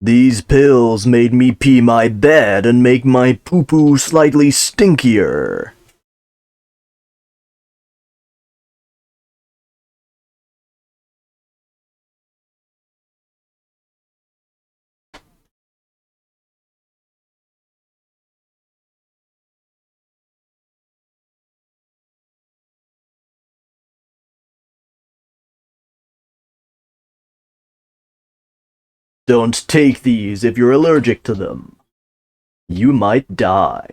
These pills made me pee my bed and make my poo-poo slightly stinkier. Don't take these if you're allergic to them. You might die.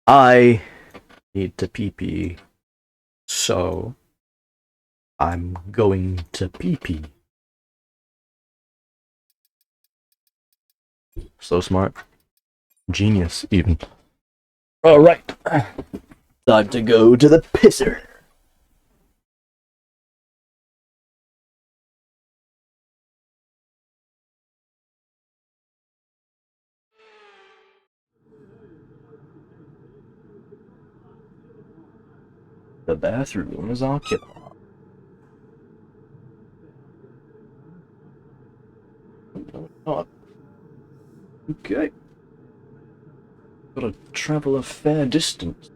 I need to pee-pee, so I'm going to pee-pee. So smart. Genius, even. Alright. Time to go to the pisser. The bathroom is occupied. Oh, okay. Gotta travel a fair distance.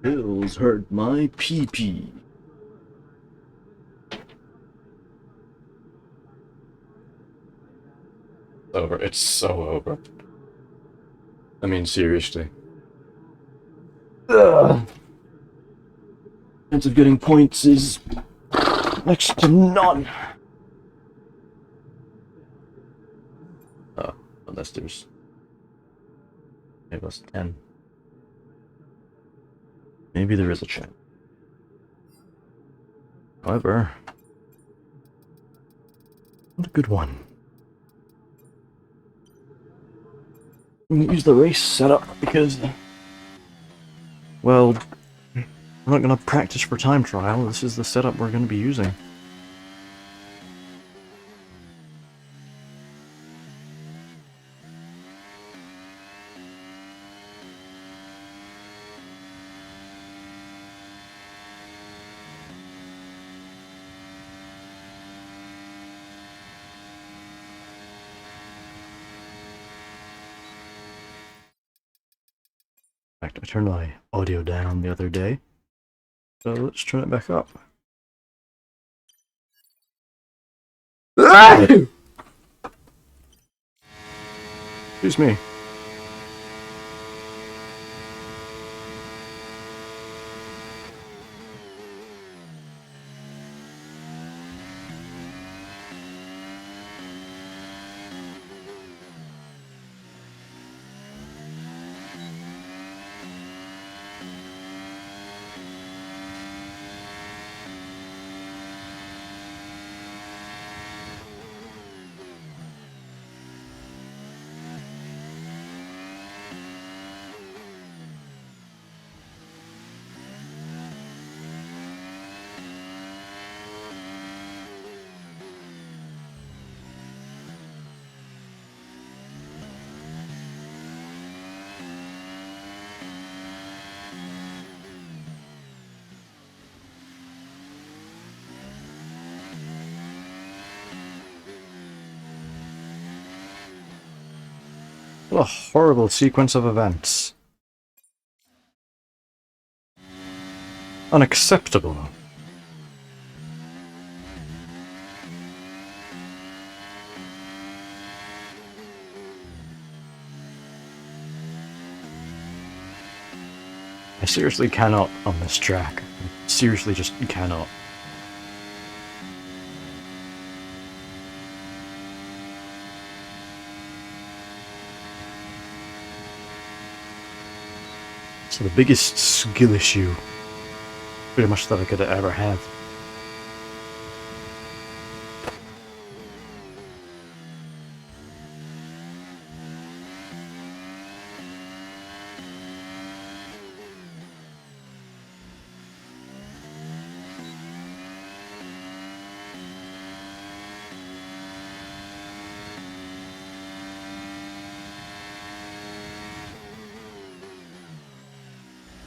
Pills hurt my pee-pee. Over. It's so over. I mean, seriously. Ugh. Chance of getting points is next to none. Unless there's maybe plus 10. Maybe there is a chance. However, not a good one. I'm gonna use the race setup because, well, I'm not gonna practice for time trial. This is the setup we're gonna be using. In fact, I turned my audio down the other day, so let's turn it back up. Excuse me. What a horrible sequence of events. Unacceptable. I seriously cannot on this track. I seriously just cannot. So the biggest skill issue, pretty much that I could ever have.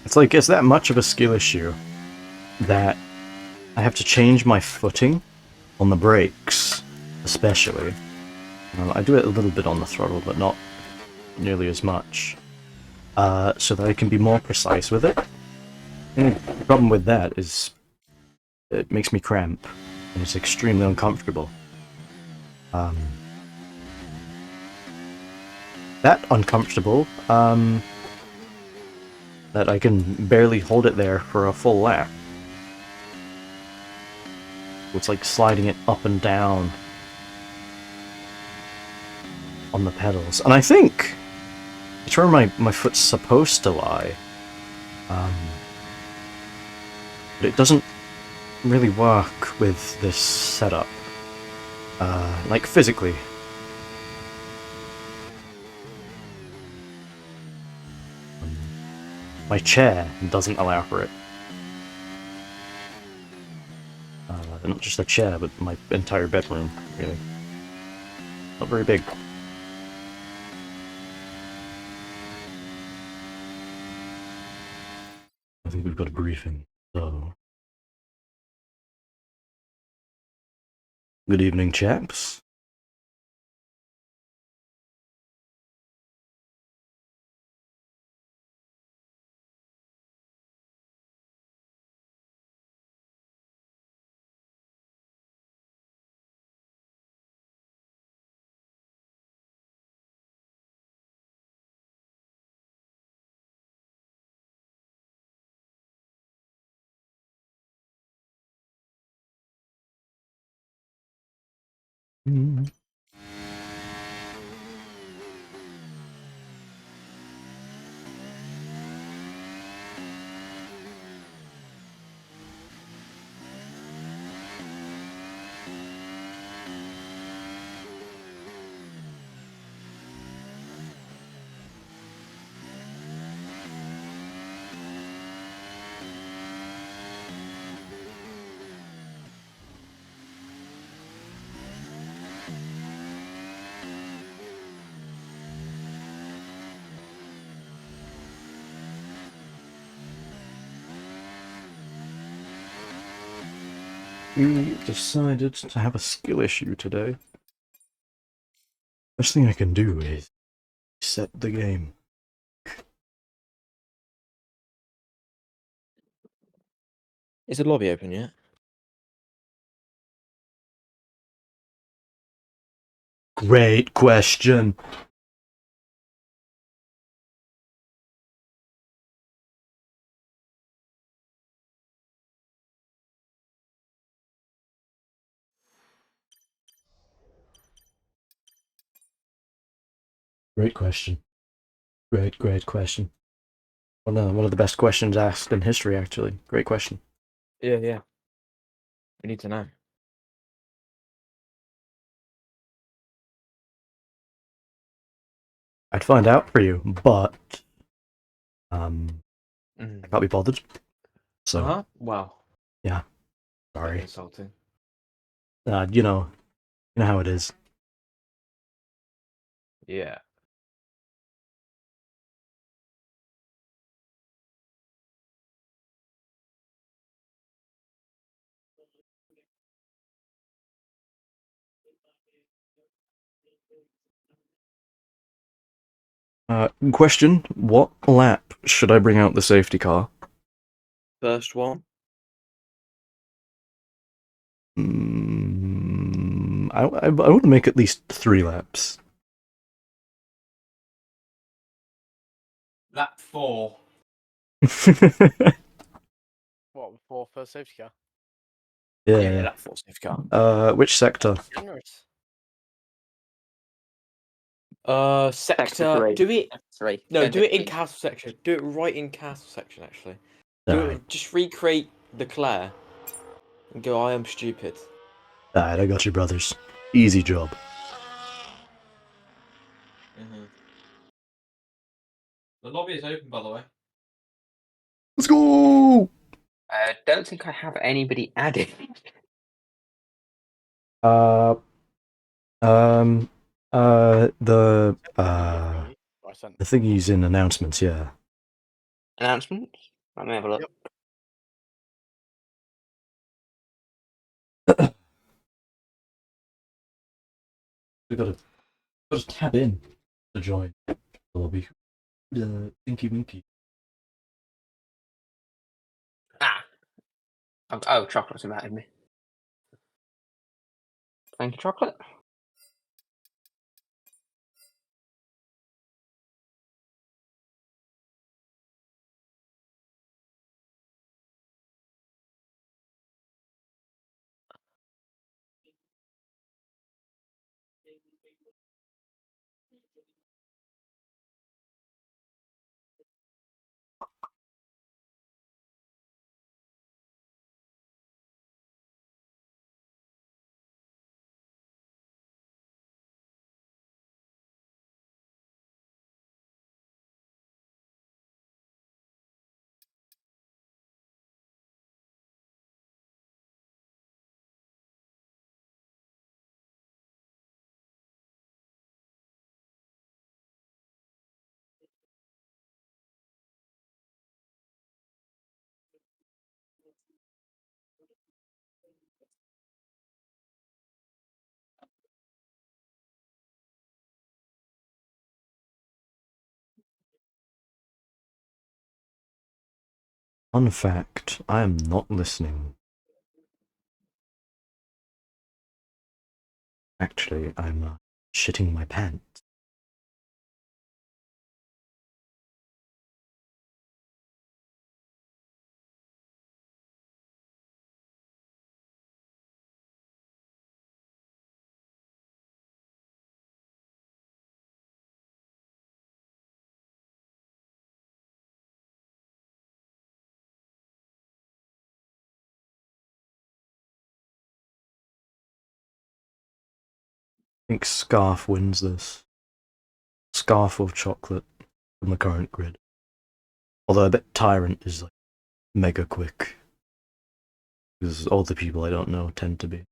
It's like, it's that much of a skill issue that I have to change my footing on the brakes, especially. I do it a little bit on the throttle, but not nearly as much, so that I can be more precise with it. And the problem with that is it makes me cramp, and it's extremely uncomfortable. That uncomfortable, that I can barely hold it there for a full lap. It's like sliding it up and down on the pedals. And I think it's where my foot's supposed to lie. But it doesn't really work with this setup. Like physically. My chair doesn't allow for it. Not just a chair, but my entire bedroom, really. Not very big. I think we've got a briefing, so... Good evening, chaps. We decided to have a skill issue today. Best thing I can do is set the game. Is the lobby open yet? Great question. Great question. Great question. One of the best questions asked in history, actually. Great question. Yeah. We need to know. I'd find out for you, but I can't be bothered. So Wow. yeah, sorry. Insulting. You know how it is. Yeah. Question: what lap should I bring out the safety car? First one. I want to make at least 3 laps. Lap 4. What, for first safety car? Yeah. Lap 4 safety car. Which sector? Generous. Sector. Do it. 3. No, do it in castle section. Do it right in castle section, actually. Alright, Just recreate the Claire. And go, I am stupid. I got you, brothers. Easy job. The lobby is open, by the way. Let's go! I don't think I have anybody added. The I sent. the thingy's in announcements, yeah. Announcements? Let me have a look. Yep. We gotta tab in to join the lobby. Thinky winky. Ah! Oh, Chocolate's invited me. Thank you, Chocolate. Fun fact, I am not listening. Actually, I'm shitting my pants. think Scarf wins this. Scarf or Chocolate from the current grid. Although I bet Tyrant is like mega quick. Because all the people I don't know tend to be.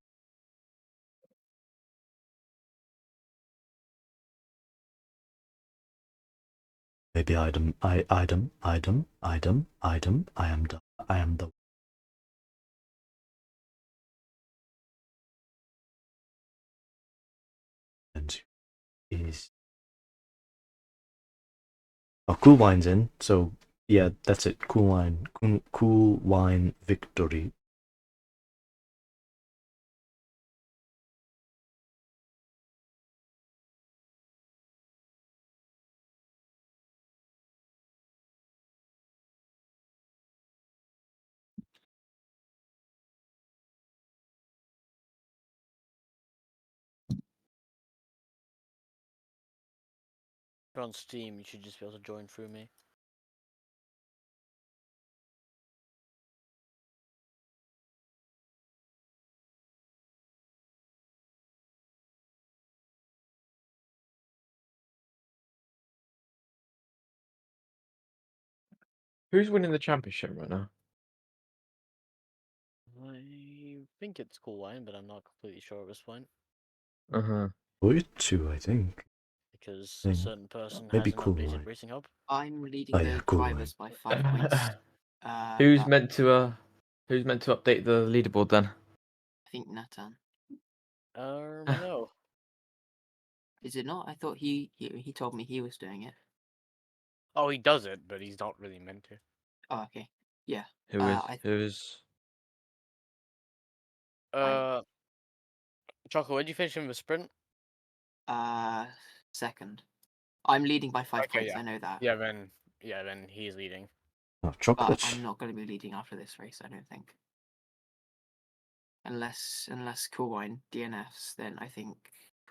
Maybe item, I am the. And is. Oh, Cool Wine's in, so yeah, that's it. Cool Wine. Cool Wine victory. If you're on Steam, you should just be able to join through me. Who's winning the championship right now? I think it's Cool Wine, but I'm not completely sure at this point. Uh huh. Two, I think. Because Yeah. a certain person Maybe hasn't Cool updated Wine. Racing Hub. I'm leading Oh, the yeah, Cool drivers by 5 points. Who's But meant to update the leaderboard then? I think Nathan. No. Is it not? I thought he told me he was doing it. Oh, he does it, but he's not really meant to. Oh, okay. Yeah. Who is? I- Who is? Choco, where'd you finish in the sprint? Second. I'm leading by 5 Okay, points. yeah. I know that. Yeah, then he's leading. Oh, But Chocolate. I'm not going to be leading after this race. I don't think. Unless Cool Wine DNFs, then I think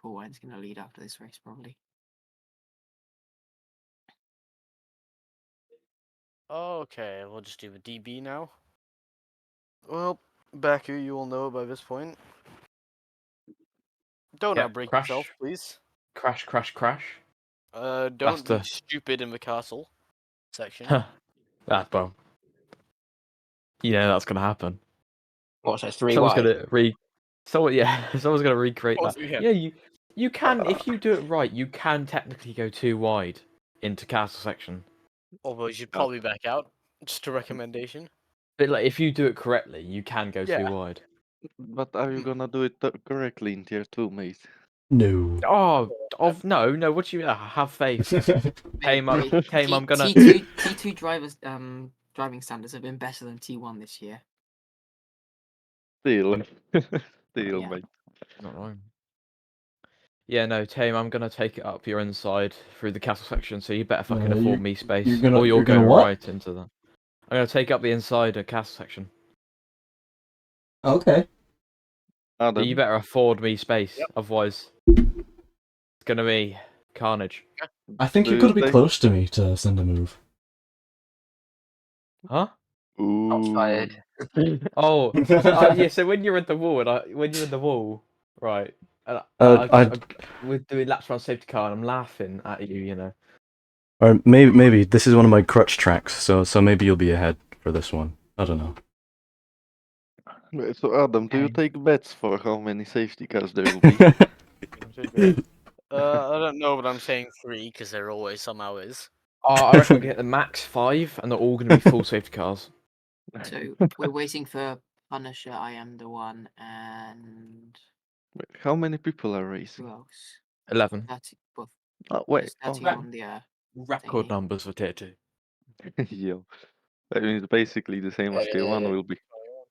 Cool Wine's going to lead after this race probably. Okay, we'll just do the DB now. Well, Baku, you will know by this point. Don't Yeah, outbreak crash. yourself, please. Crash. Don't Master. be stupid in the castle section. That well. You know that's gonna happen. What's that? 3 Someone's wide. gonna someone's gonna recreate course that. we can. Yeah, you can if you do it right. You can technically go too wide into castle section. Although you should probably back out. Just a recommendation. But like, if you do it correctly, you can go Yeah. too wide. But are you gonna do it correctly in tier 2, mate? No. No. What do you have faith? Tame, I'm gonna. T2 drivers driving standards have been better than T1 this year. Still. Still, Yeah. mate. Not wrong. Yeah, no, Tame, I'm gonna take it up your inside through the castle section, so you better fucking afford me space, or you'll go right into that. I'm gonna take up the inside castle section. Okay. So Adam, you better afford me space, Yep. otherwise it's gonna be carnage. I think Do you've you got to be think- close to me to send a move. Huh? Shots Ooh. fired. Oh, yeah. So when you're in the wall, right? We're doing laps around safety car, and I'm laughing at you. You know. Or maybe this is one of my crutch tracks, so maybe you'll be ahead for this one. I don't know. So Adam, do you Okay. take bets for how many safety cars there will be? I don't know, but I'm saying 3 because there always somehow is. I reckon we get the max 5, and they're all gonna be full safety cars. So we're waiting for Punisher. I am the one, and Wait, how many people are racing? who else? 11. 30. Well, Oh, wait. there's 30 Oh, on the Record thingy. numbers for tier 2. yo. I mean, it's basically the same as tier 1 will be.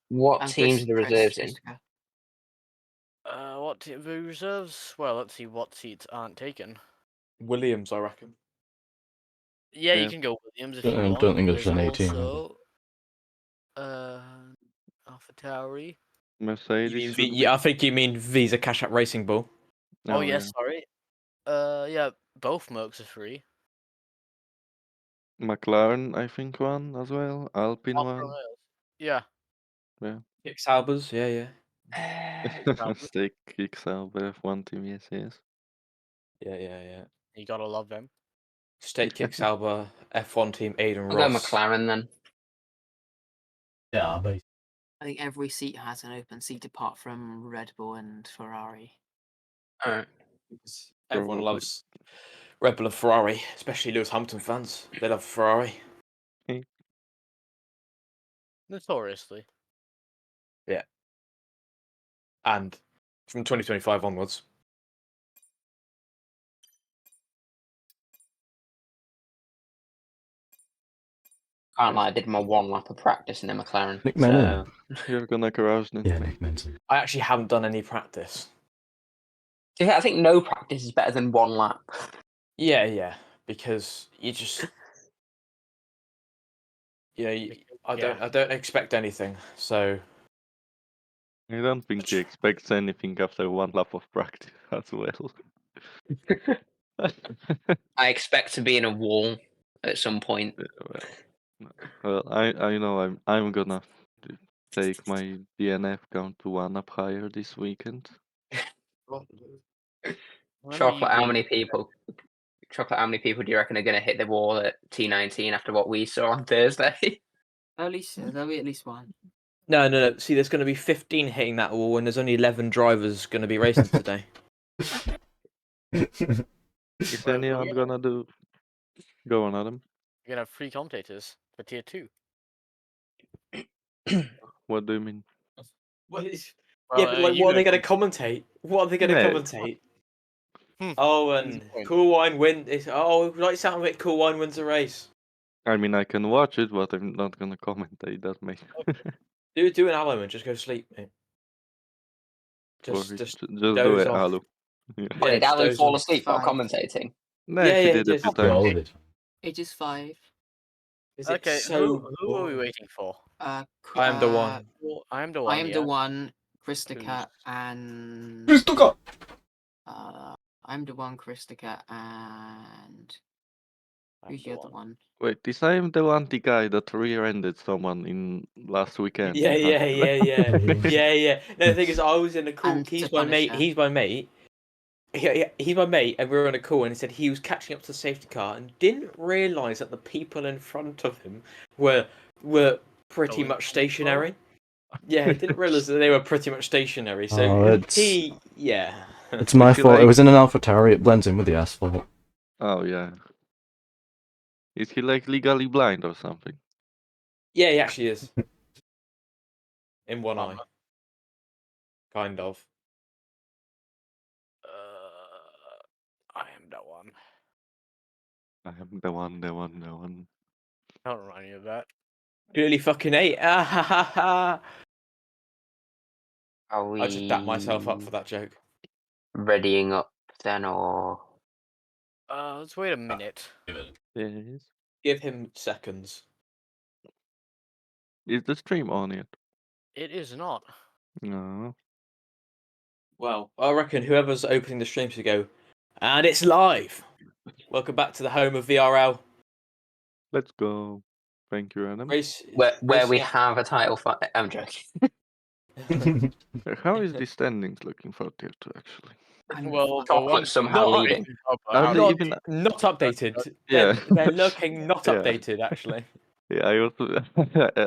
What And teams are the reserves in? Jessica. The reserves? Well, let's see what seats aren't taken. Williams, I reckon. Yeah, Yeah. you can go Williams if I you don't want. think there's There's an 18, is also AlphaTauri. Mercedes will be. I think you mean Visa Cash App Racing Ball. Oh, Oh, yes, sorry. Yeah, both Mercs are free. yeah. McLaren, I think, one as well. Alpine Alfa one. Romeos. Yeah. Kick Saubers, yeah. Uh, Sauber. Stick, Kick Sauber, F1 team, yes. Yeah. You gotta love them. State kicks Alba, F1 team Aiden I'll go Ross. McLaren then. Yeah, but I think every seat has an open seat apart from Red Bull and Ferrari. Alright. Everyone Probably. loves Red Bull and Ferrari, especially Lewis Hamilton fans. They love Ferrari. Notoriously. Yeah. And from 2025 onwards. Can't lie, I did my one lap of practice in a McLaren. Nick So Manning. You're gonna crash then. Yeah, Nick Menton. I actually haven't done any practice. I think no practice is better than one lap. Yeah, because you just I don't expect anything. So I don't think he expects anything after one lap of practice as well. I expect to be in a wall at some point. Well, I know I'm gonna take my DNF count to 1 up higher this weekend. Chocolate, how many people? Chocolate, how many people do you reckon are going to hit the wall at T19 after what we saw on Thursday? At least there'll be at least one. No. See, there's going to be 15 hitting that wall, and there's only 11 drivers going to be racing today. Is anyone gonna go on, Adam? You're gonna have 3 commentators for tier 2. What do you mean? What is... Well, yeah, but like, you what are they gotta going to commentate? What are they going to Yeah. commentate? Hmm. Oh, and point. Cool Wine win. Like sound like Cool Wine wins a race. I mean, I can watch it, but I'm not gonna commentate that, mate. Do an Allo and just go sleep, mate. Or Just do doze it, off. Alu. Yeah. What, did just Alan doze fall off. asleep while Fine. commentating? No, Yeah, he yeah, did a just- few Yeah, all times. of it. Ages 5. Is it Okay, so who are we boring? waiting for? I am the one. Well, I am the I one. am yeah. the one. Christica Who's- and Christopher! I'm the one. Christica and I'm who's the the other one. one? Wait, is I am the anti-guy that rear-ended someone in last weekend? Yeah. Yeah. No, the thing is, I was in a call. And He's to my mate. Punisher. He's my mate. Yeah, he's my mate, and we were on a call, and he said he was catching up to the safety car and didn't realise that the people in front of him were pretty Going much slow? stationary. Yeah, he didn't realise that they were pretty much stationary. So Oh, it's it's my Was he fault. It like- was in an AlphaTauri. It blends in with the asphalt. Oh yeah. Is he like legally blind or something? yeah, he actually is. In one eye, Bummer. kind of. I am the one. I am the one. Don't remind me of that. Clearly fucking 8. Ah ha ha ha. Are we I just dapped myself up for that joke. readying up then, or Let's wait a minute. Yes. Give him seconds. Is the stream on yet? It is not. No. Well, I reckon whoever's opening the stream should go, and it's live. Welcome back to the home of VRL. Let's go. Thank you, Adam. Race, where we racing- have a title fight? I'm joking. How is the standings looking for tier 2 actually? Well, the Chocolate one somehow Not- leading. Are they not, even? not updated. Yeah. They're looking not Yeah. updated, actually. Yeah, I also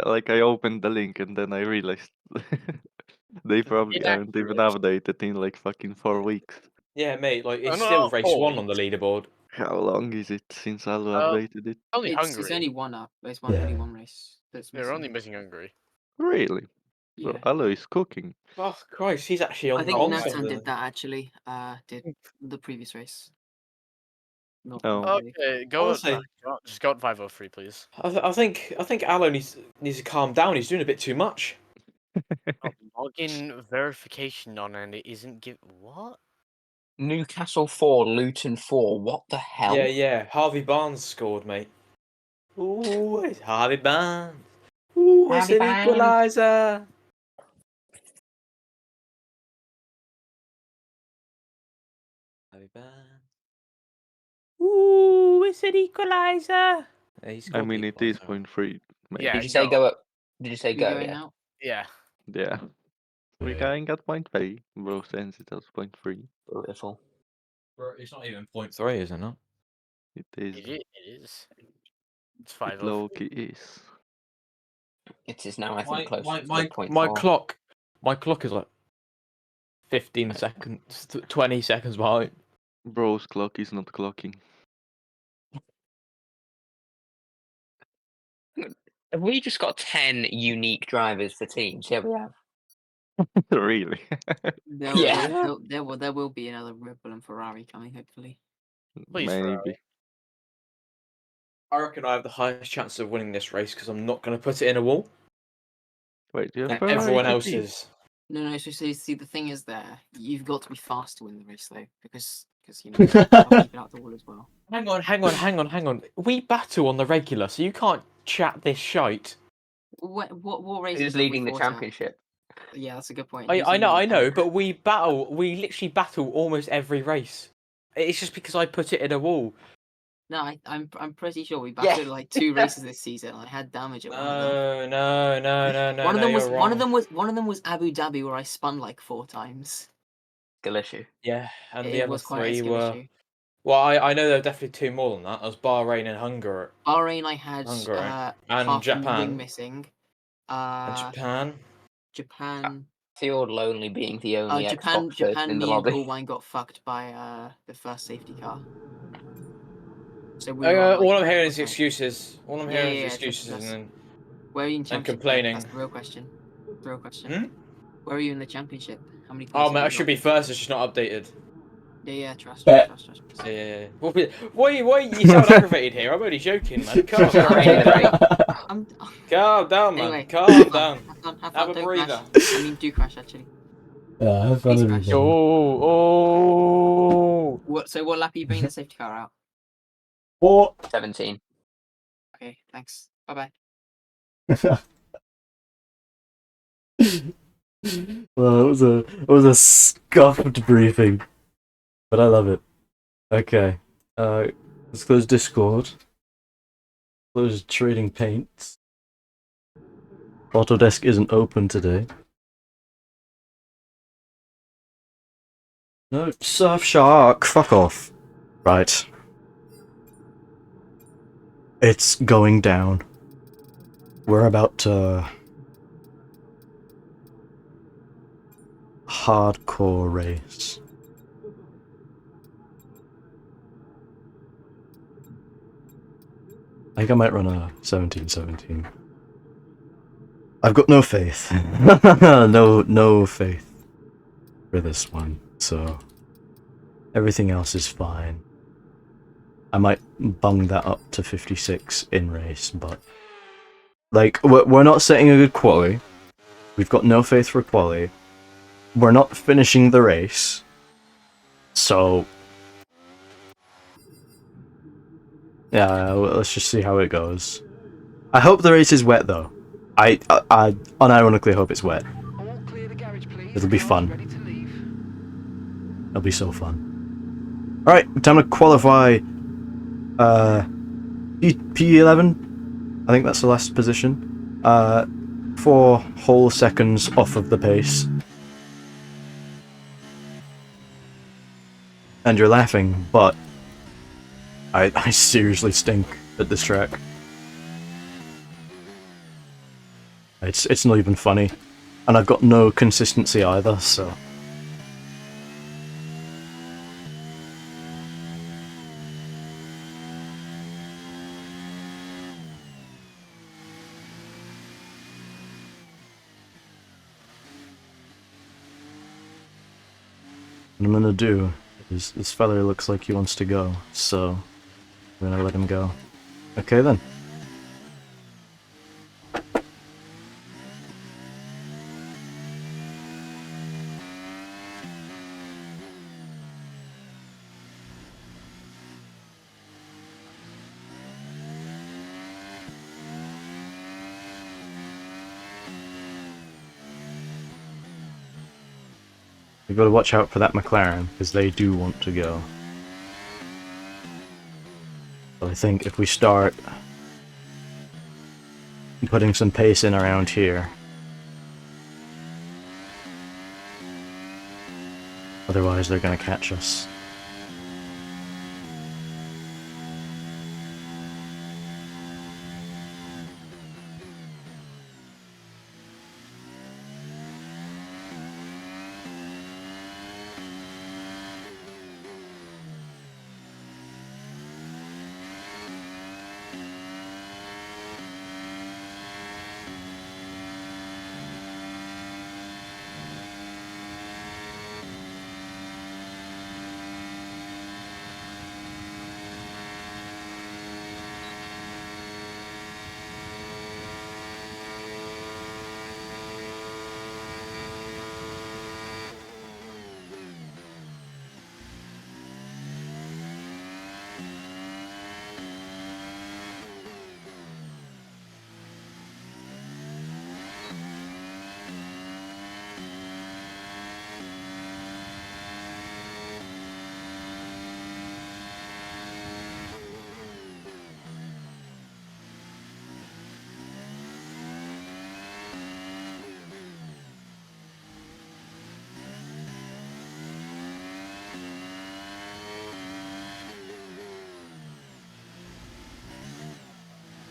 like I opened the link and then I realized they probably aren't even updated in like fucking 4 weeks. Yeah, mate, like, it's no, still not race Paul. 1 on the leaderboard. How long is it since Alu Uh, updated it? Only It's Hungary. only one up. There's Yeah. only one race. That's They're missing. only missing Hungary. Really? Yeah. So Alu is cooking. Oh, Christ, he's actually on I think on Nathan something. did that actually. Did the previous race. Not Oh. Hungary. Okay, go. Honestly. Just go at 503, please. I think Allo needs to calm down. He's doing a bit too much. Login verification on, and it isn't give. What? Newcastle 4, Luton 4. What the hell? Yeah. Harvey Barnes scored, mate. Ooh, it's Harvey Barnes. Ooh, it's Harvey an Barnes. equaliser. Harvey Barnes. Ooh, it's an equaliser. Yeah, he I scored the mean, it is equaliser. 0.3. Maybe. Yeah. Did you say go. go up? Did you say You go? going Yeah. out? Yeah. Yeah. We Yeah. going at 0.3. Bro sends it as 0.3. Beautiful. It's not even 0.3, is it not? It is. It is. It's It 5 low-key is. It is now, I think, closer to the point My 4. clock is like 15 seconds, 20 seconds behind. Bro's clock is not clocking. Have we just got 10 unique drivers for teams? Yeah, we have. Really? Yeah. There will be another Red Bull and Ferrari coming, hopefully. Please, Ferrari. Maybe. I reckon I have the highest chance of winning this race because I'm not going to put it in a wall. Wait, do you have And Ferrari everyone for else team? is. No, so see, the thing is there, you've got to be fast to win the race, though, because you know, I'll keep it out the wall as well. Hang on. We battle on the regular, so you can't chat this shite. What races Who's have we leading the fought at? championship? Yeah, that's a good point. I Who's leading I it? know, but we literally battle almost every race. It's just because I put it in a wall. No, I'm pretty sure we Yeah. battled like 2 races this season. I had damage at one of them. No. One of them was you're one of them was Abu Dhabi, where I spun like 4 times. Skill issue. Yeah, and It the other was quite a 3 skill were. issue. Well, I know there are definitely 2 more than that. That was Bahrain and Hungary. Bahrain, I had Hungary. And half the Japan. wing missing. And Japan. Japan. Fjord lonely being the only Xbox person in the Me and lobby. Coolwine got fucked by the first safety car. So we were on, like, All I'm hearing is 100%. excuses. All I'm hearing is excuses and Where are you in championship? complaining. That's the real question. The real question. Hmm? Where are you in the championship? How many points? Oh have man, you I should got? be first. It's just not updated. Yeah, trust. Bet. Yeah. Why you sound aggravated here? I'm only joking, man. Calm down. Calm down, man. Anyway, Calm down. Have Have a don't breather. crash. I mean, do crash actually. Yeah, have fun Please with crash. it. Oh. What lap are you bringing the safety car out? 4. 17. Okay, thanks. Bye bye. Well, it was a scuffed briefing, but I love it. Okay, let's close Discord. Close Trading Paints. Autodesk isn't open today. No, Surfshark, fuck off. Right. It's going down. We're about to hardcore race. I think I might run a 17-17. I've got no faith. no faith for this one, so everything else is fine. I might bung that up to 56 in race, but like we're not setting a good quality. We've got no faith for quality. We're not finishing the race, so yeah, let's just see how it goes. I hope the race is wet though. I unironically hope it's wet. It'll be fun. It'll be so fun. Alright, time to qualify P11. I think that's the last position. 4 whole seconds off of the pace. And you're laughing, but I seriously stink at this track. It's not even funny. And I've got no consistency either, so... What I'm gonna do is, this fella looks like he wants to go, so I'm gonna let him go. Okay then. We've got to watch out for that McLaren, because they do want to go. So I think if we start putting some pace in around here, otherwise they're going to catch us.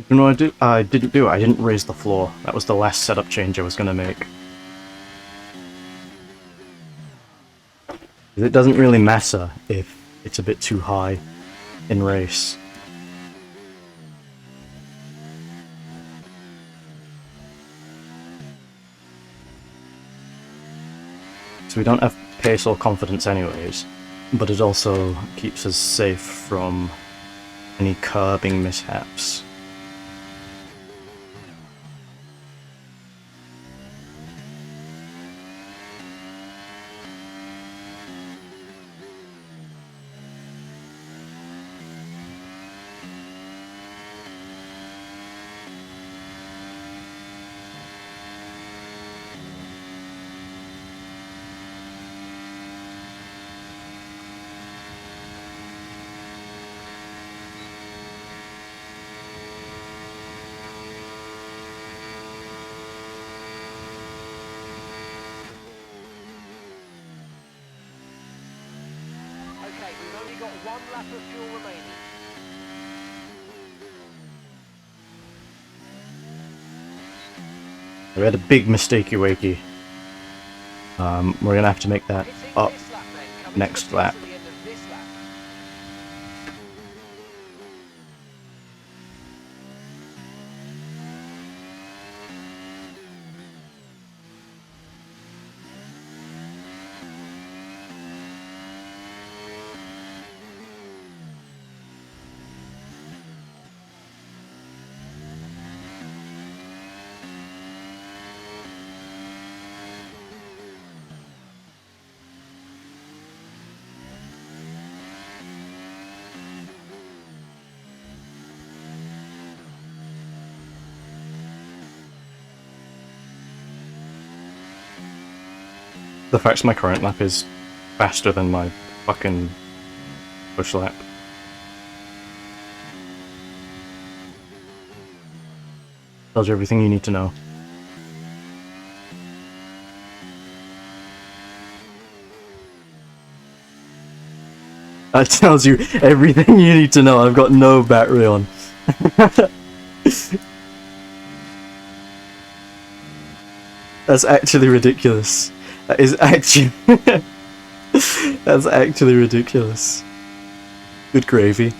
You know what I didn't do? I didn't raise the floor. That was the last setup change I was going to make. It doesn't really matter if it's a bit too high in race. So we don't have pace or confidence anyways, but it also keeps us safe from any curbing mishaps. Okay, we've only got 1 lap of fuel remaining. We had a big mistakey wakey. We're gonna have to make that Hitting up this lap then, coming to next the lap. pits at the end of this lap. The fact my current lap is faster than my fucking push lap. Tells you everything you need to know. That tells you everything you need to know. I've got no battery on. That's actually ridiculous. That is actually... That's actually ridiculous. Good gravy.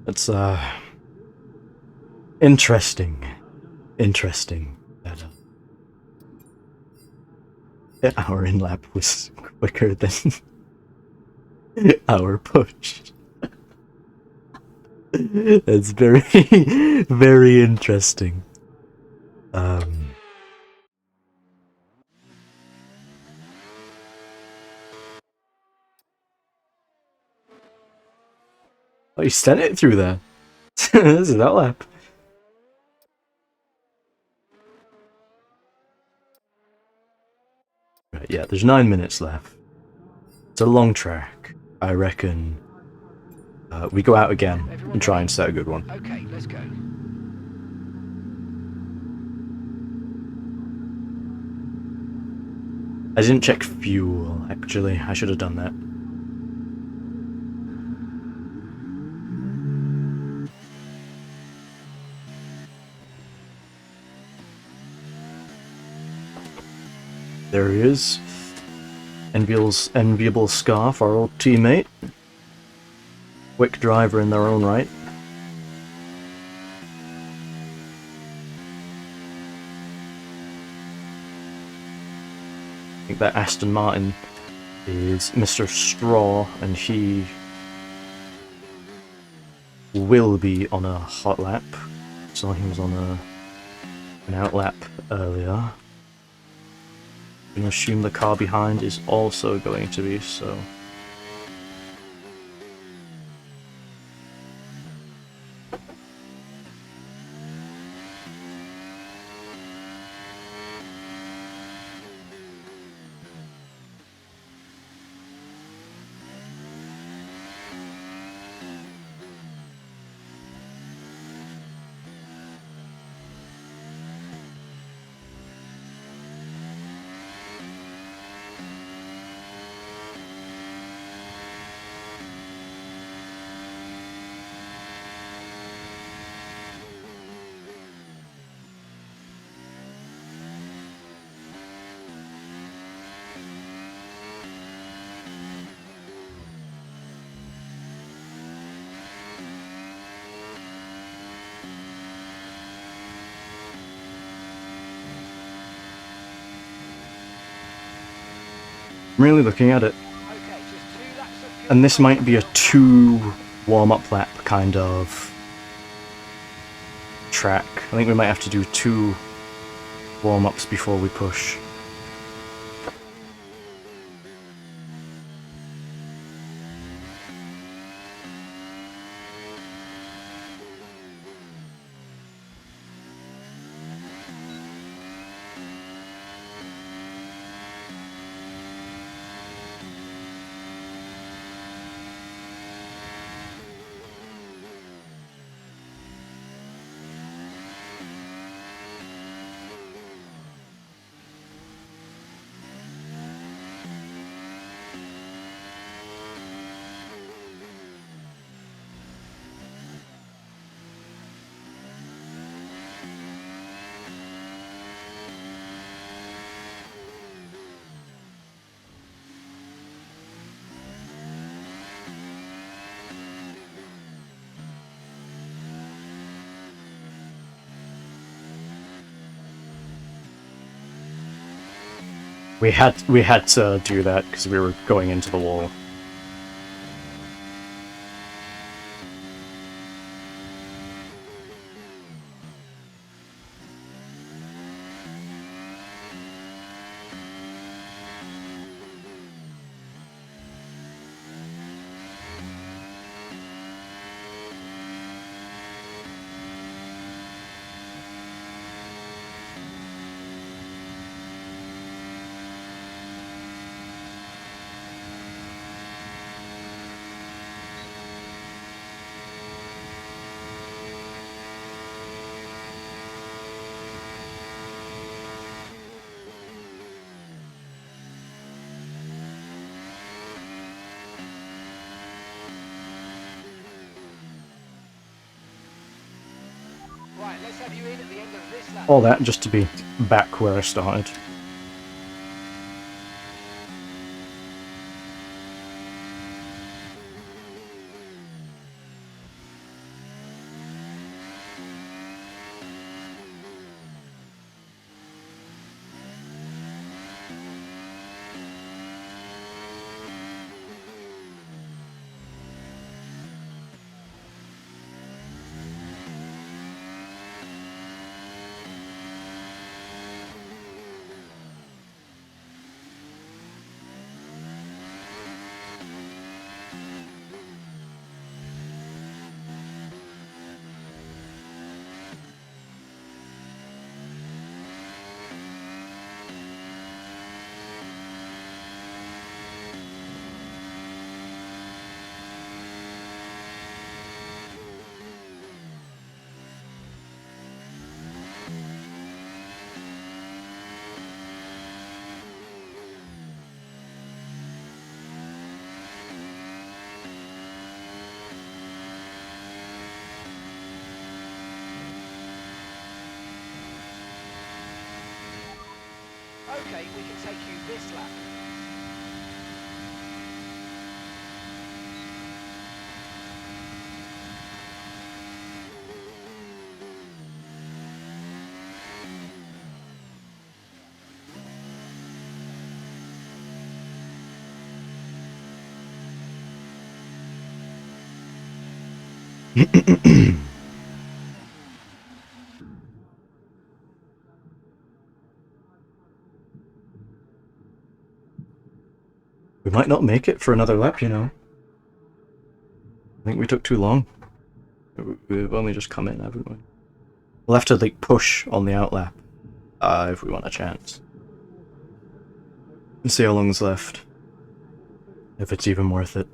It's interesting. Interesting that our in lap was quicker than our push. That's very, very interesting. Oh, you sent it through there. This is that lap. Right, yeah, there's 9 minutes left. It's a long track. I reckon we go out again and try and set a good one. Okay, let's go. I didn't check fuel, actually. I should have done that. There he is. Enviable Scarf, our old teammate. Quick driver in their own right. I think that Aston Martin is Mr. Straw, and he will be on a hot lap. Saw he was on an outlap earlier. I'm gonna assume the car behind is also going to be so. I'm really looking at it, Okay, just 2 laps of fuel and this remaining might be a now. 2 warm-up lap kind of track. I think we might have to do 2 warm-ups before we push. We had to do that because we were going into the wall. Right, let's have you in at the end of this lap. All that just to be back where I started. Okay, we can take you this lap. We might not make it for another lap, you know. I think we took too long. We've only just come in, haven't we? We'll have to, like, push on the outlap if we want a chance. Let's see how long's left. If it's even worth it.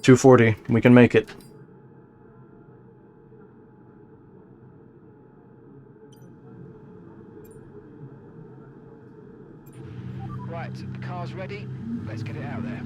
240. We can make it. Right, the car's ready. Let's get it out there.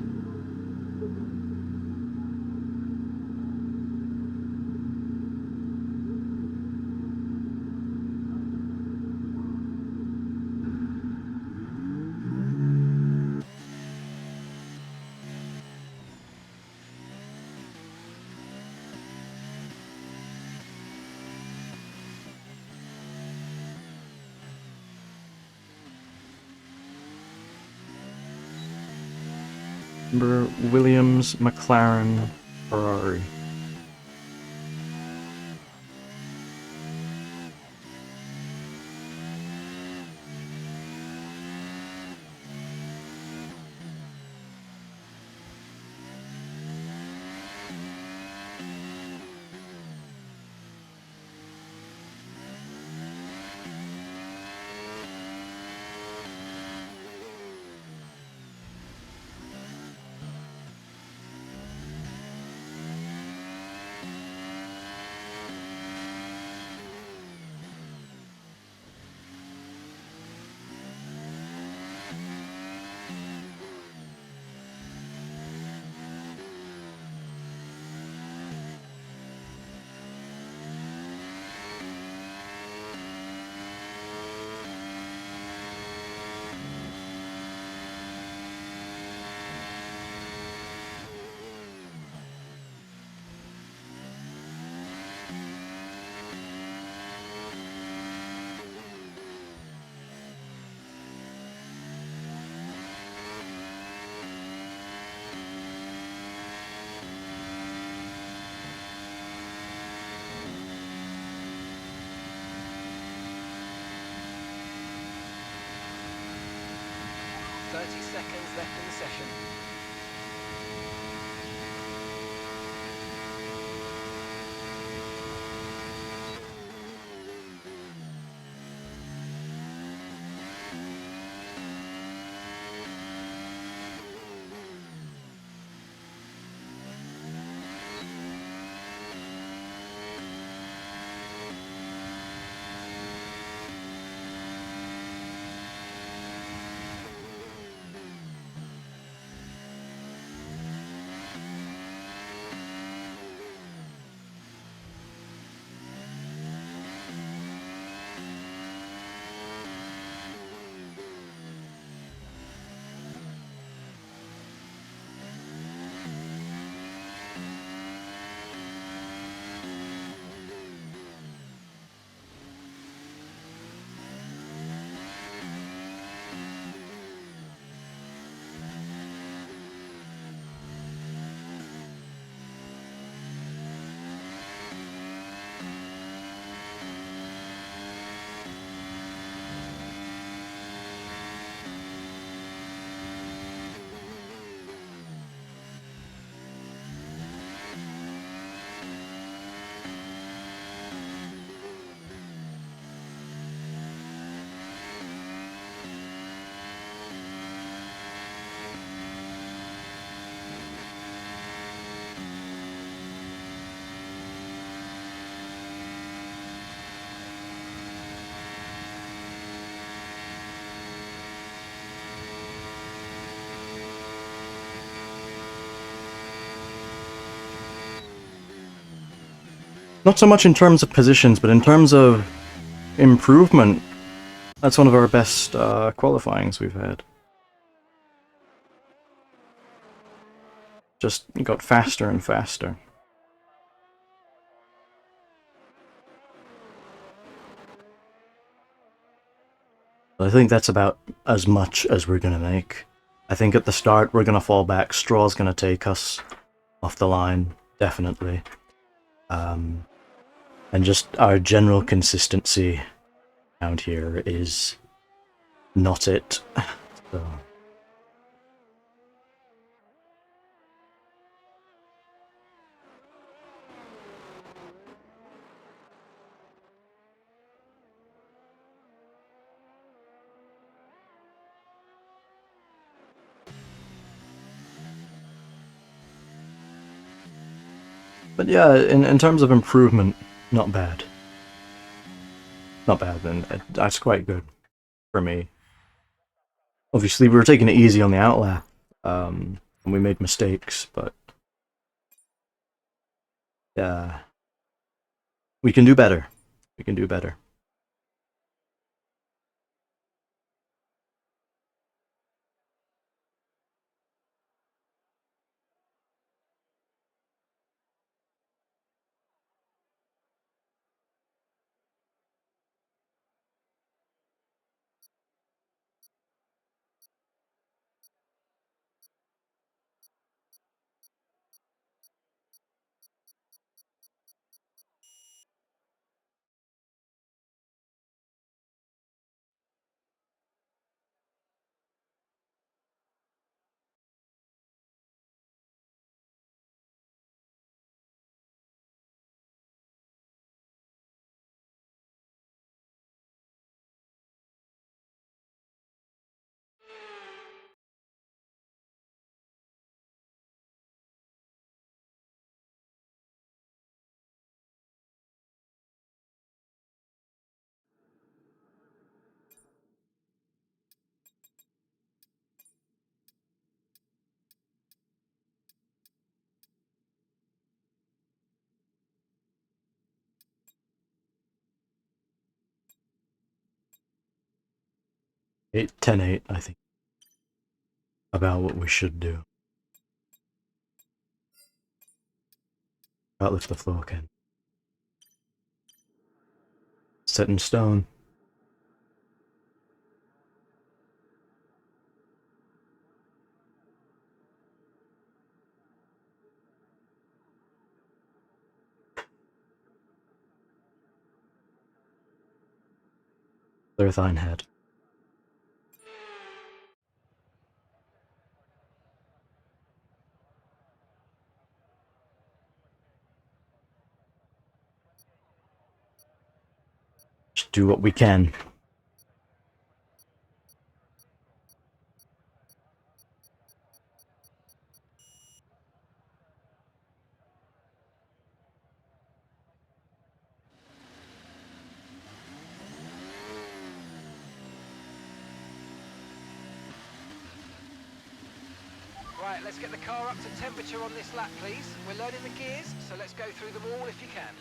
Number Williams, McLaren, Ferrari. Seconds left in the session. Not so much in terms of positions, but in terms of improvement, that's one of our best qualifyings we've had. Just got faster and faster. I think that's about as much as we're going to make. I think at the start we're going to fall back. Straw's going to take us off the line, definitely. And just our general consistency out here is not it. So. But yeah, in terms of improvement, not bad. Not bad, and that's quite good for me. Obviously, we were taking it easy on the outlap, and we made mistakes, but yeah, we can do better. We can do better. Eight, 10-8, I think. About what we should do. Outlift the floor, Ken. Set in stone. Clear thine head. Just do what we can. Right, let's get the car up to temperature on this lap, please. We're learning the gears, so let's go through them all if you can.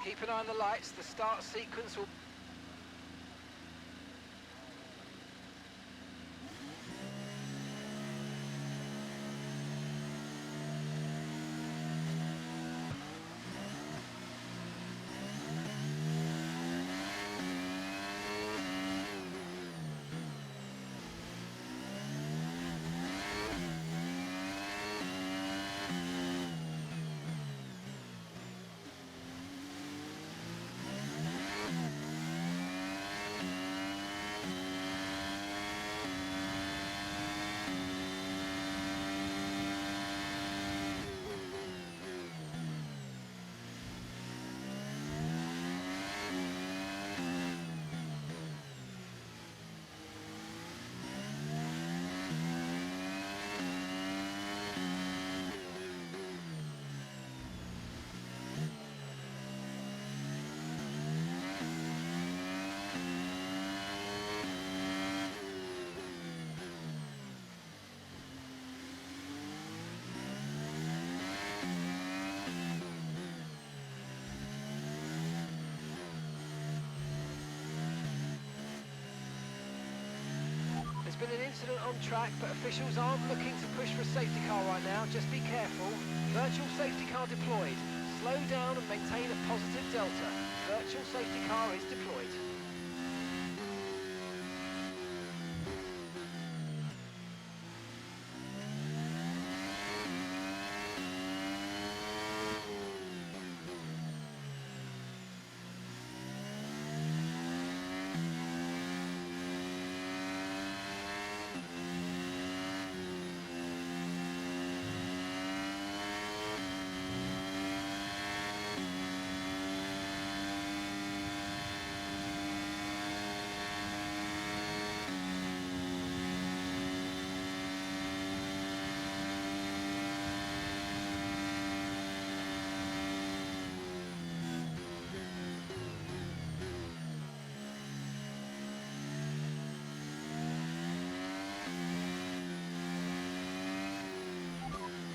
Keep an eye on the lights. The start sequence will... There's been an incident on track, but officials aren't looking to push for a safety car right now. Just be careful. Virtual safety car deployed. Slow down and maintain a positive delta. Virtual safety car is deployed.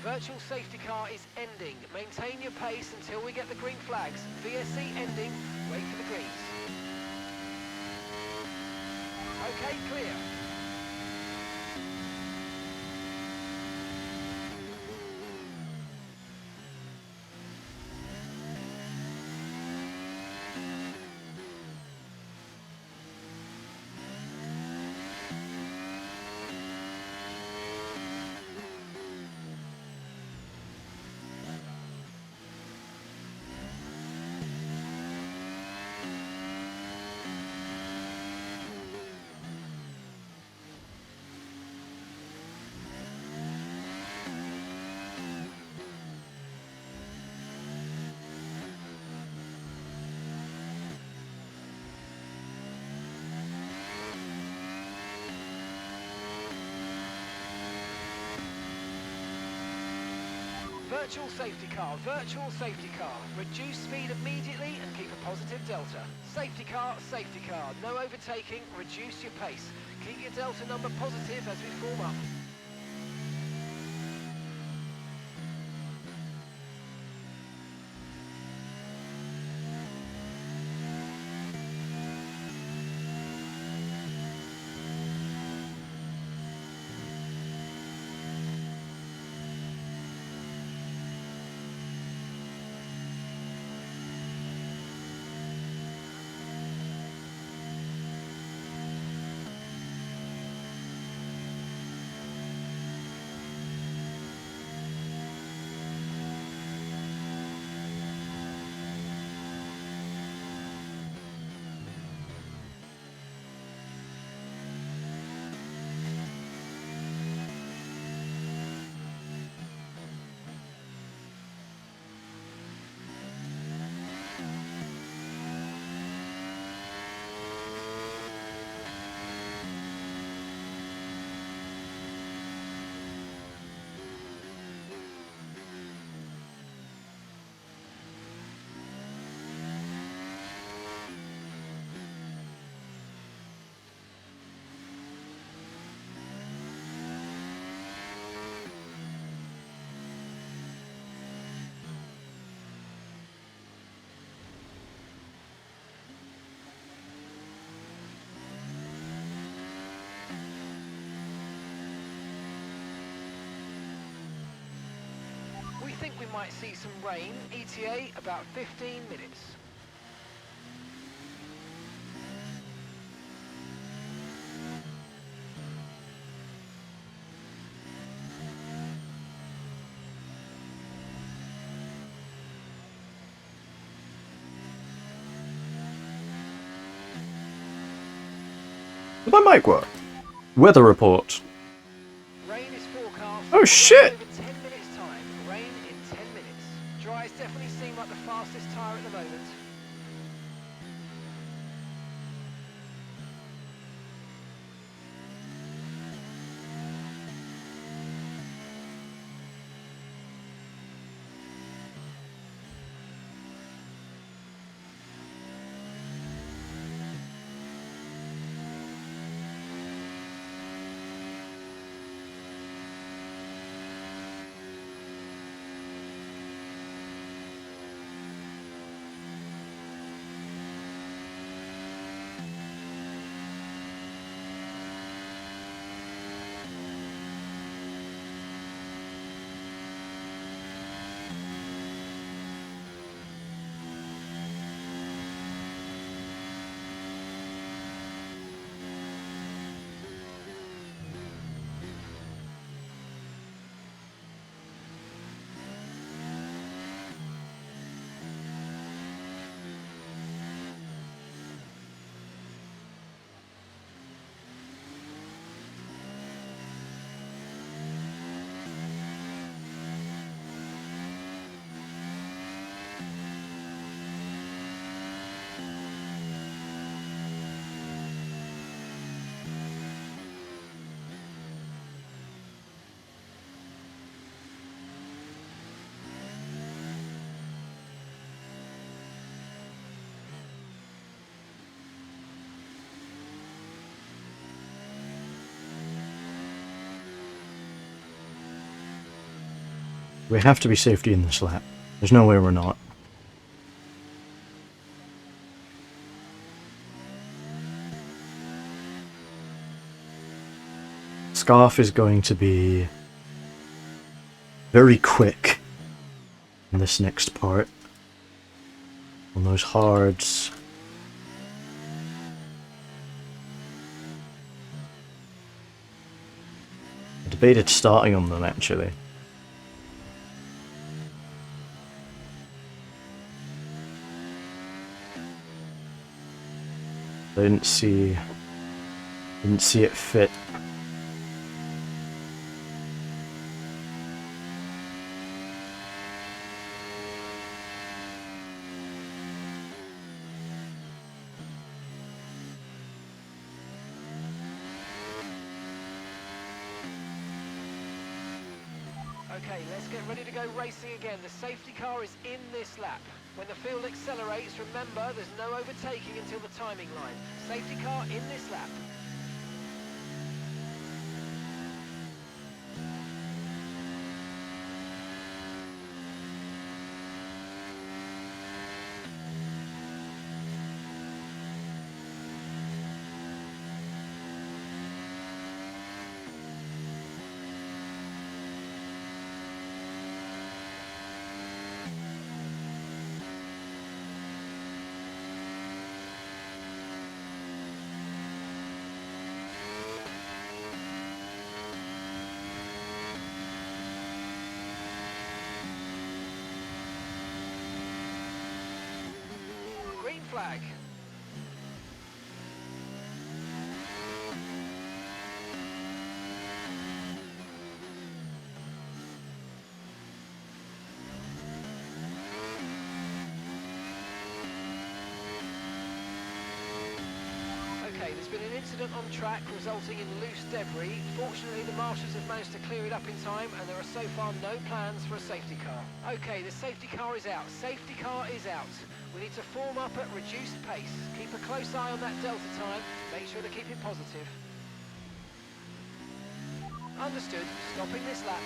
Virtual safety car is ending. Maintain your pace until we get the green flags. VSC ending. Wait for the greens. Okay, clear. Virtual safety car, virtual safety car. Reduce speed immediately and keep a positive delta. Safety car, no overtaking, reduce your pace. Keep your delta number positive as we form up. we might see some rain. ETA about 15 minutes. Did my mic work? Weather report. Rain is forecast. Oh shit! Over 10 minutes time. Rain in 10 minutes. Dries definitely seem like the fastest tyre at the moment. We have to be safety in this lap. There's no way we're not. Scarf is going to be very quick in this next part. On those hards. I debated starting on them actually. I didn't see it fit. Okay, let's get ready to go racing again. The safety car is in this lap. When the field accelerates, remember there's no overtaking until the timing line. Safety car in this lap. Green flag. Okay, there's been an incident on track resulting in loose debris. Fortunately, the marshals have managed to clear it up in time and there are so far no plans for a safety car. Okay, the safety car is out. Safety car is out. We need to form up at reduced pace. Keep a close eye on that delta time. Make sure to keep it positive. Understood. Stopping this lap.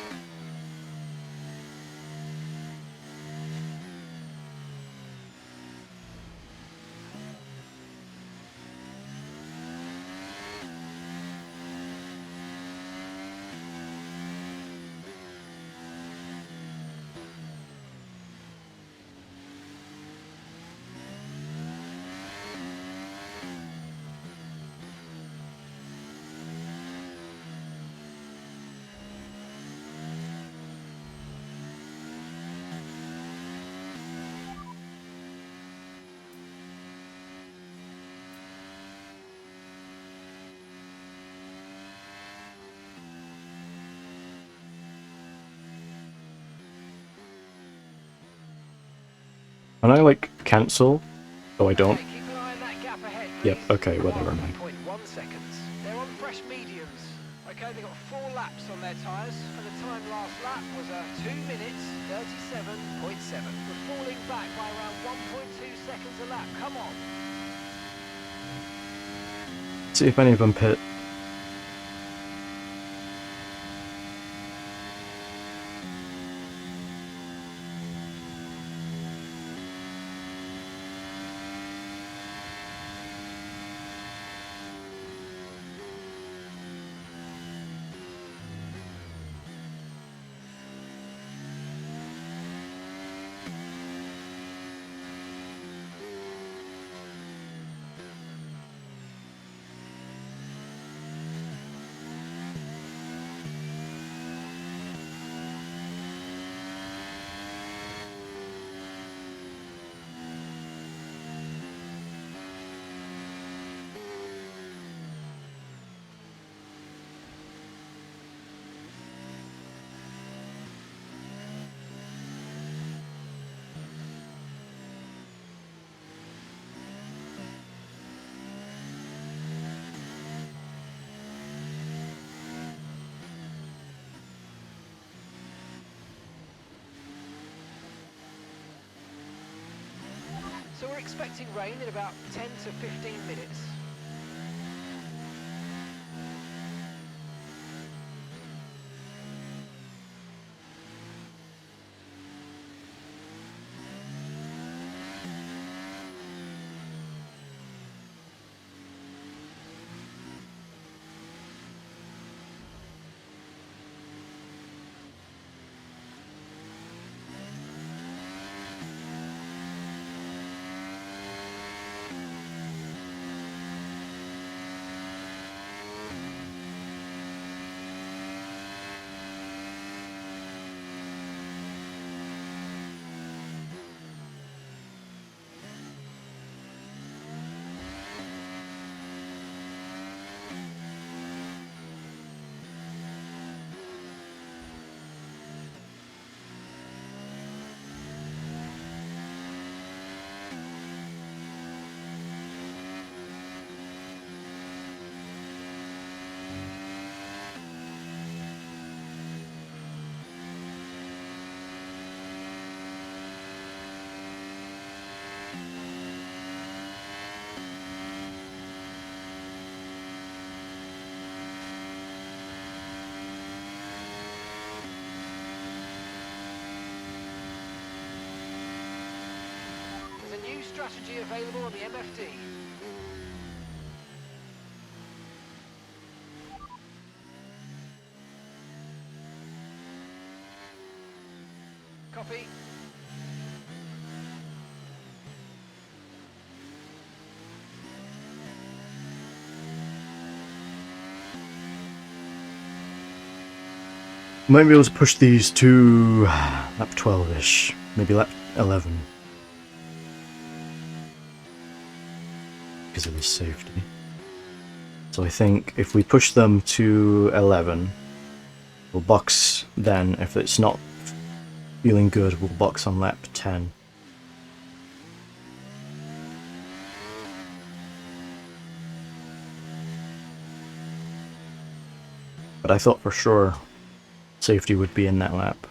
Can I, like, cancel? Oh, I don't? Okay, keep an eye on that gap ahead, Yep, please. okay, whatever, man. 0.1 seconds. They're on fresh mediums. Okay, they got 4 laps on their tyres, and the time last lap was 2 minutes 37.7. We're falling back by around 1.2 seconds a lap. Come on. See if any of them pit. So we're expecting rain in about 10 to 15 minutes. There's a new strategy available on the MFD. Copy. Might be able to push these to lap 12-ish, maybe lap 11. Because of the safety. So I think if we push them to 11, we'll box then. If it's not feeling good, we'll box on lap 10. But I thought for sure safety would be in that lap.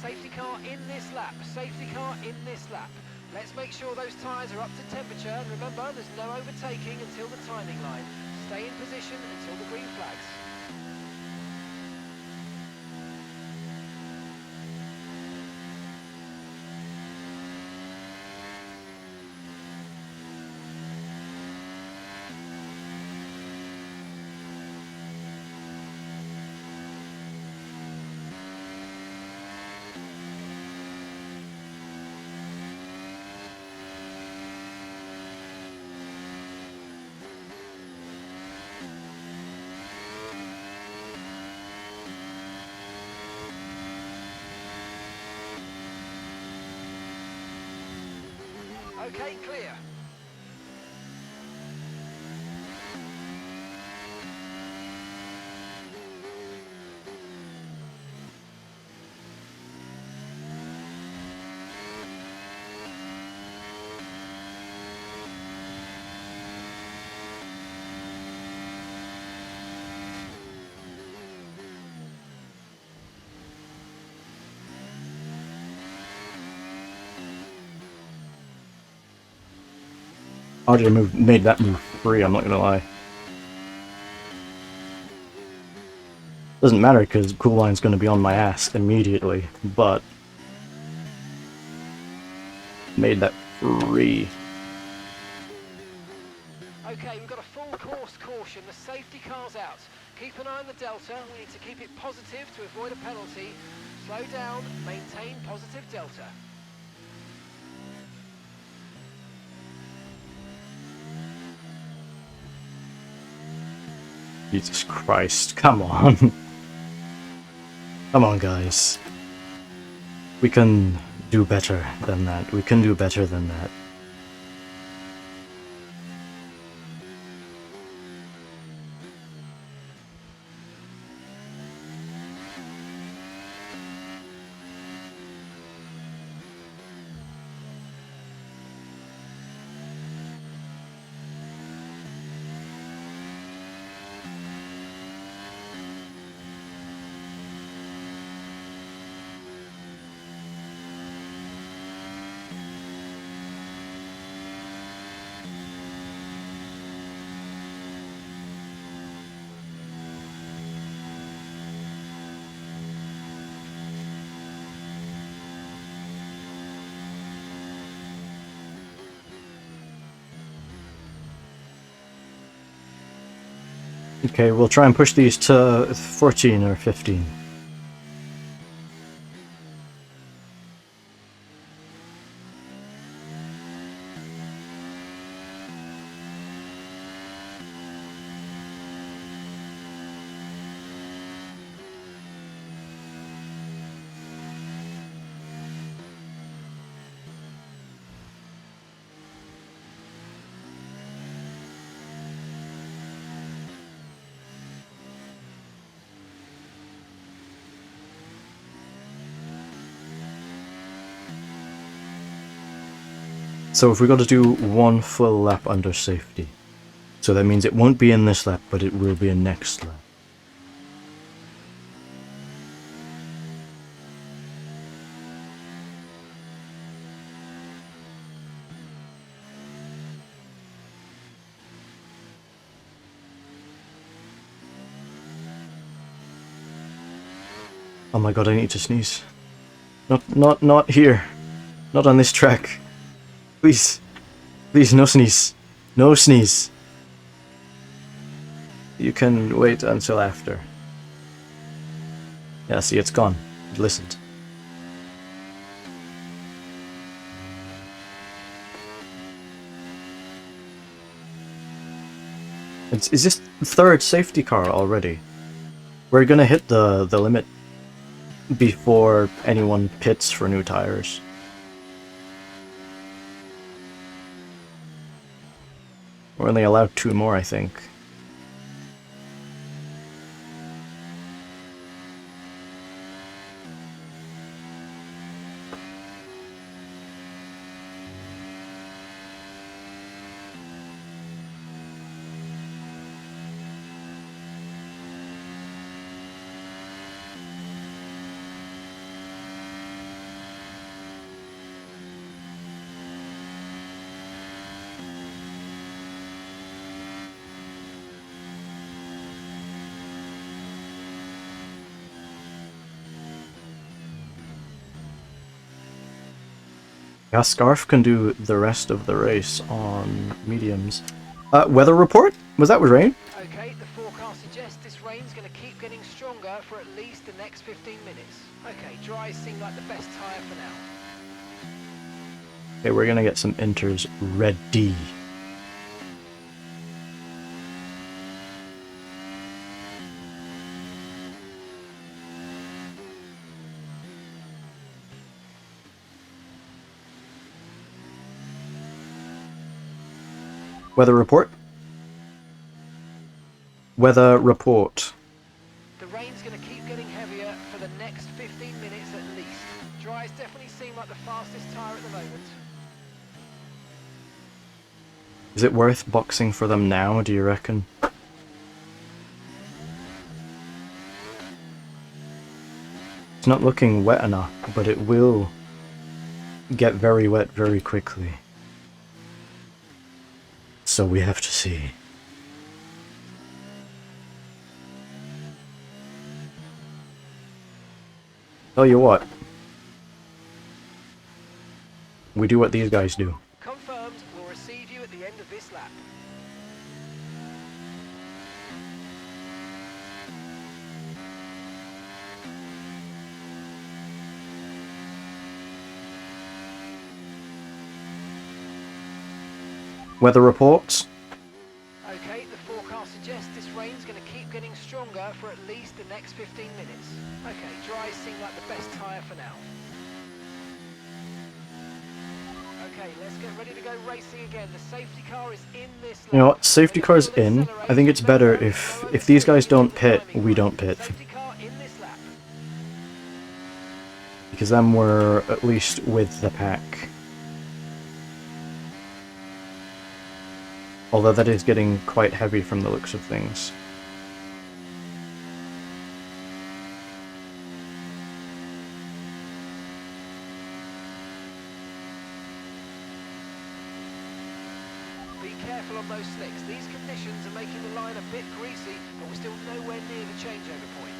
Safety car in this lap. Safety car in this lap. Let's make sure those tyres are up to temperature. And remember, there's no overtaking until the timing line. Stay in position until the green flags. Okay, clear. RJ made that move free, I'm not gonna lie. Doesn't matter because Cool Line's gonna be on my ass immediately, but made that free. Okay, we've got a full course caution. The safety car's out. Keep an eye on the delta. We need to keep it positive to avoid a penalty. Slow down, maintain positive delta. Jesus Christ, come on. Come on, guys. We can do better than that. We can do better than that. Okay, we'll try and push these to 14 or 15. So if we got to do one full lap under safety, so that means it won't be in this lap, but it will be in next lap. Oh my god, I need to sneeze. Not here. Not on this track. Please. Please, no sneeze. No sneeze. You can wait until after. Yeah, see, it's gone. It listened. Is this the third safety car already? We're gonna hit the limit before anyone pits for new tires. We're only allowed 2 more, I think. Yeah, Scarf can do the rest of the race on mediums. Weather report? Was that with rain? Okay, the forecast suggests this rain's going to keep getting stronger for at least the next 15 minutes. Okay, dries seem like the best tyre for now. Okay, we're gonna get some inters ready. Weather report. Weather report. The rain's going to keep getting heavier for the next 15 minutes at least. Dries definitely seem like the fastest tyre at the moment. Is it worth boxing for them now, do you reckon? It's not looking wet enough, but it will get very wet very quickly. So we have to see. Tell you what. We do what these guys do. Confirmed, we'll receive you at the end of this lap. Weather reports. Okay, the forecast suggests this rain's going to keep getting stronger for at least the next 15 minutes. Okay, dries seem like the best tyre for now. Okay, let's get ready to go racing again. The safety car is in this lap. You know what? Safety car's in. I think it's better if these guys don't pit, we don't pit. Safety car in this lap. Because then we're at least with the pack. Although that is getting quite heavy from the looks of things. Be careful on those slicks. These conditions are making the line a bit greasy, but we're still nowhere near the changeover point.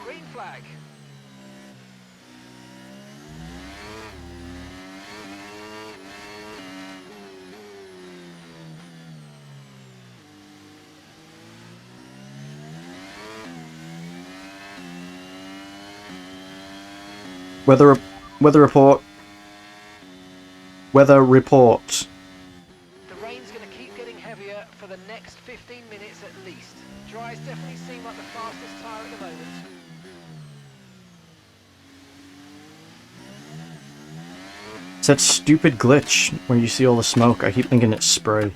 Green flag. Weather report. Weather report. The rain's going to keep getting heavier for the next 15 minutes at least. Dries definitely seem like the fastest tyre at the moment. It's that stupid glitch where you see all the smoke. I keep thinking it's spray.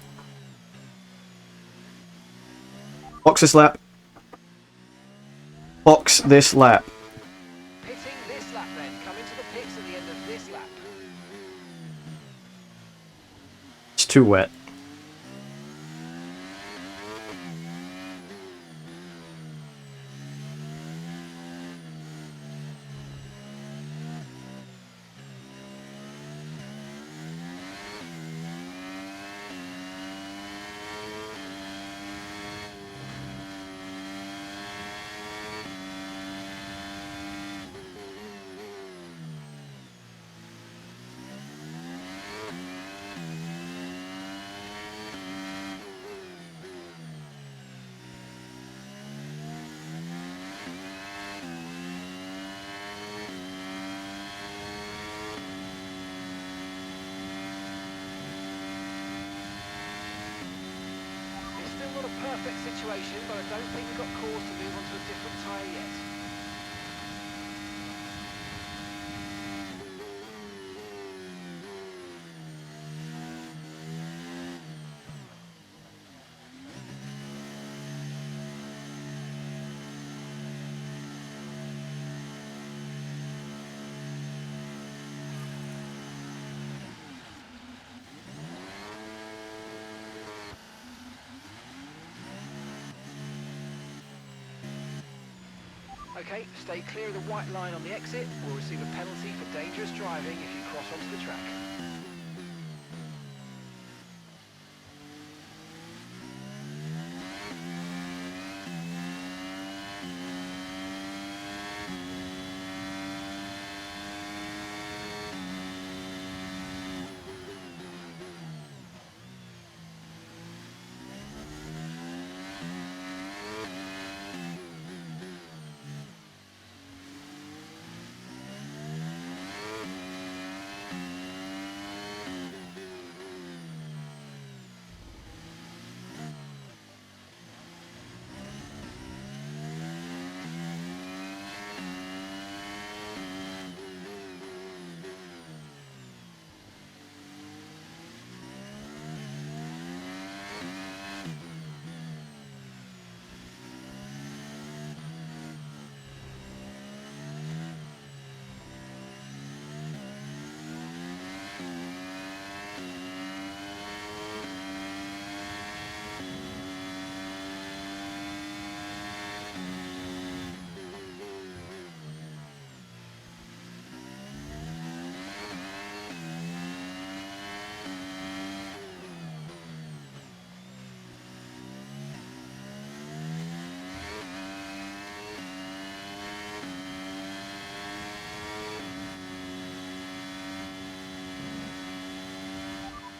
Box this lap. Box this lap. Pitting this lap then. Come into the pits at the end of this lap. It's too wet. It's still not a perfect situation, but I don't think we've got cause to move on to a different tyre yet. Okay, stay clear of the white line on the exit. We'll receive a penalty for dangerous driving if you cross onto the track.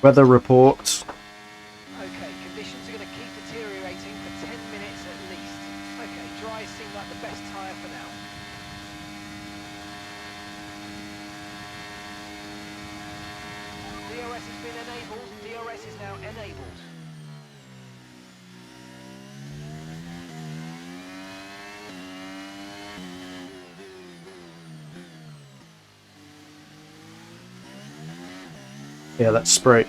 Weather report. Okay, conditions are going to keep deteriorating for 10 minutes at least. Okay, dry seem like the best tyre for now. DRS has been enabled. DRS is now enabled. Yeah, that's spray.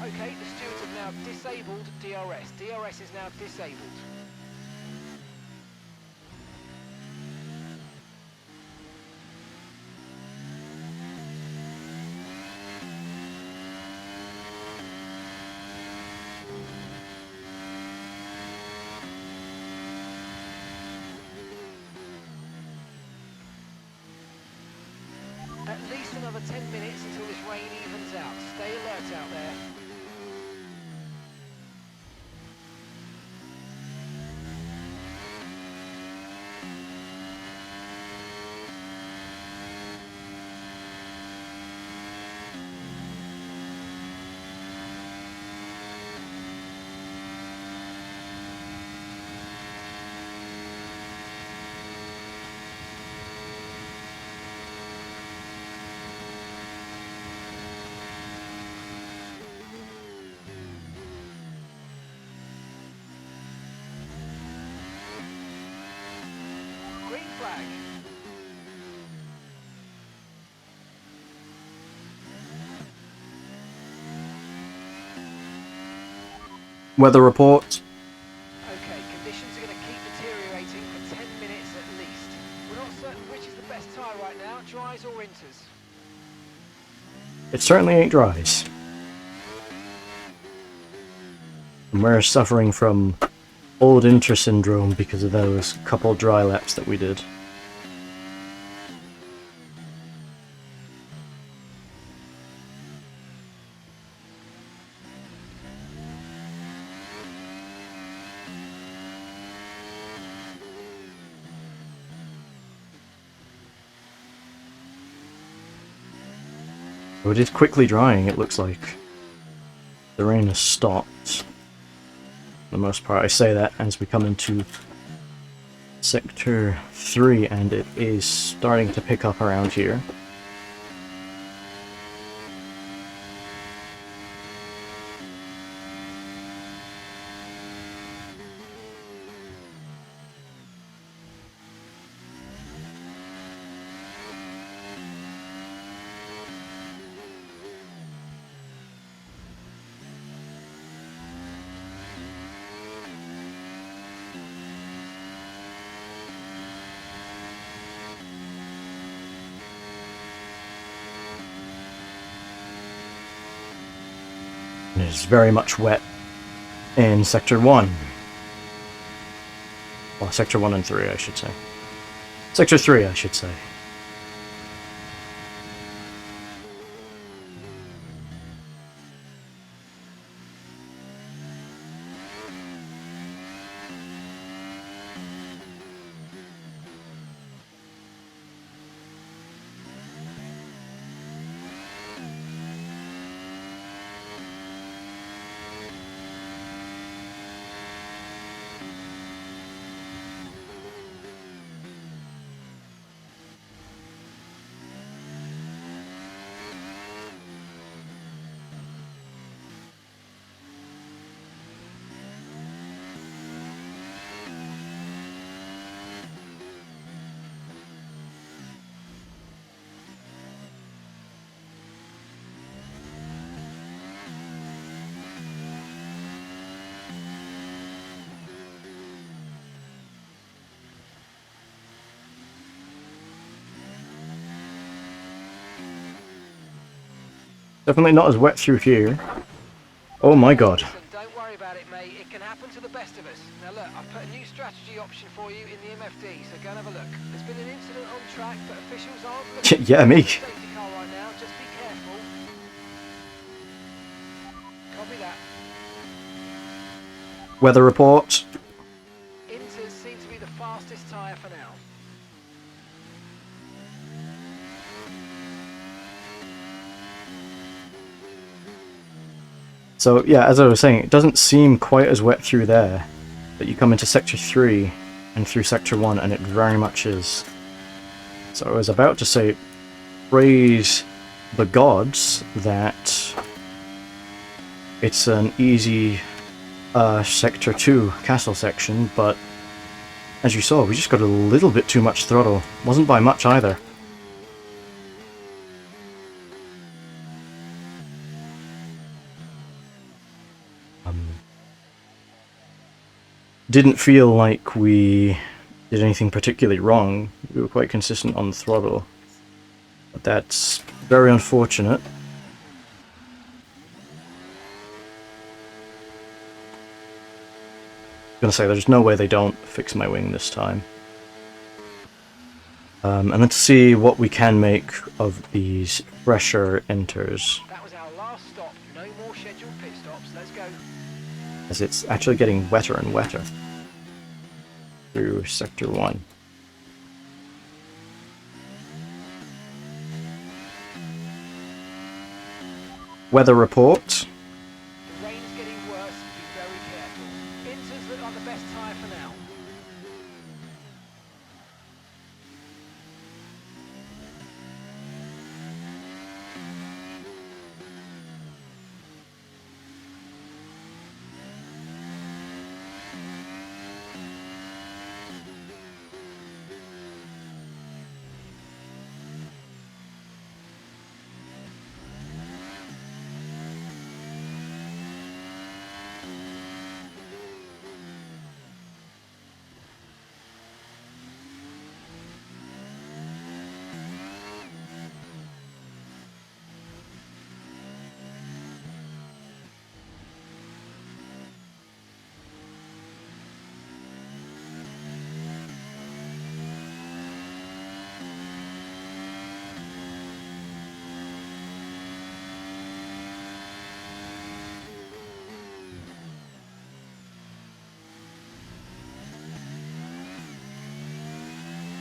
Okay, the stewards have now disabled DRS. DRS is now disabled. At least another 10 minutes until this rain evens out. Stay alert out there. Green flag. Weather report. Okay, conditions are going to keep deteriorating for 10 minutes at least. We're not certain which is the best tyre right now, dries or inters. It certainly ain't dries. And we're suffering from old inter syndrome because of those couple dry laps that we did. Oh, it is quickly drying, it looks like. The rain has stopped. For the most part, I say that as we come into Sector 3, and it is starting to pick up around here. It is very much wet in Sector 1. Well, Sector 1 and 3, I should say. Sector 3, I should say. Definitely not as wet through here. Oh my god. Listen, don't worry about it, mate. It can happen to the best of us. Now look, I've put a new strategy option for you in the MFD, so go and have a look. There's been an incident on track, but officials aren't looking Yeah, me. for a safety car right now. Just be careful. Copy that. Weather report. Inters seem to be the fastest tyre for now. So yeah, as I was saying, it doesn't seem quite as wet through there, but you come into Sector 3 and through Sector 1 and it very much is. So I was about to say, praise the gods that it's an easy Sector 2 castle section, but as you saw, we just got a little bit too much throttle. Wasn't by much either. Didn't feel like we did anything particularly wrong. We were quite consistent on the throttle. But that's very unfortunate. I'm gonna say there's no way they don't fix my wing this time. And let's see what we can make of these fresher enters. That was our last stop. No more scheduled pit stops. Let's go. As it's actually getting wetter and wetter through Sector 1. Weather report. The rain's getting worse. Be very careful. Inters look like the best tyre for now.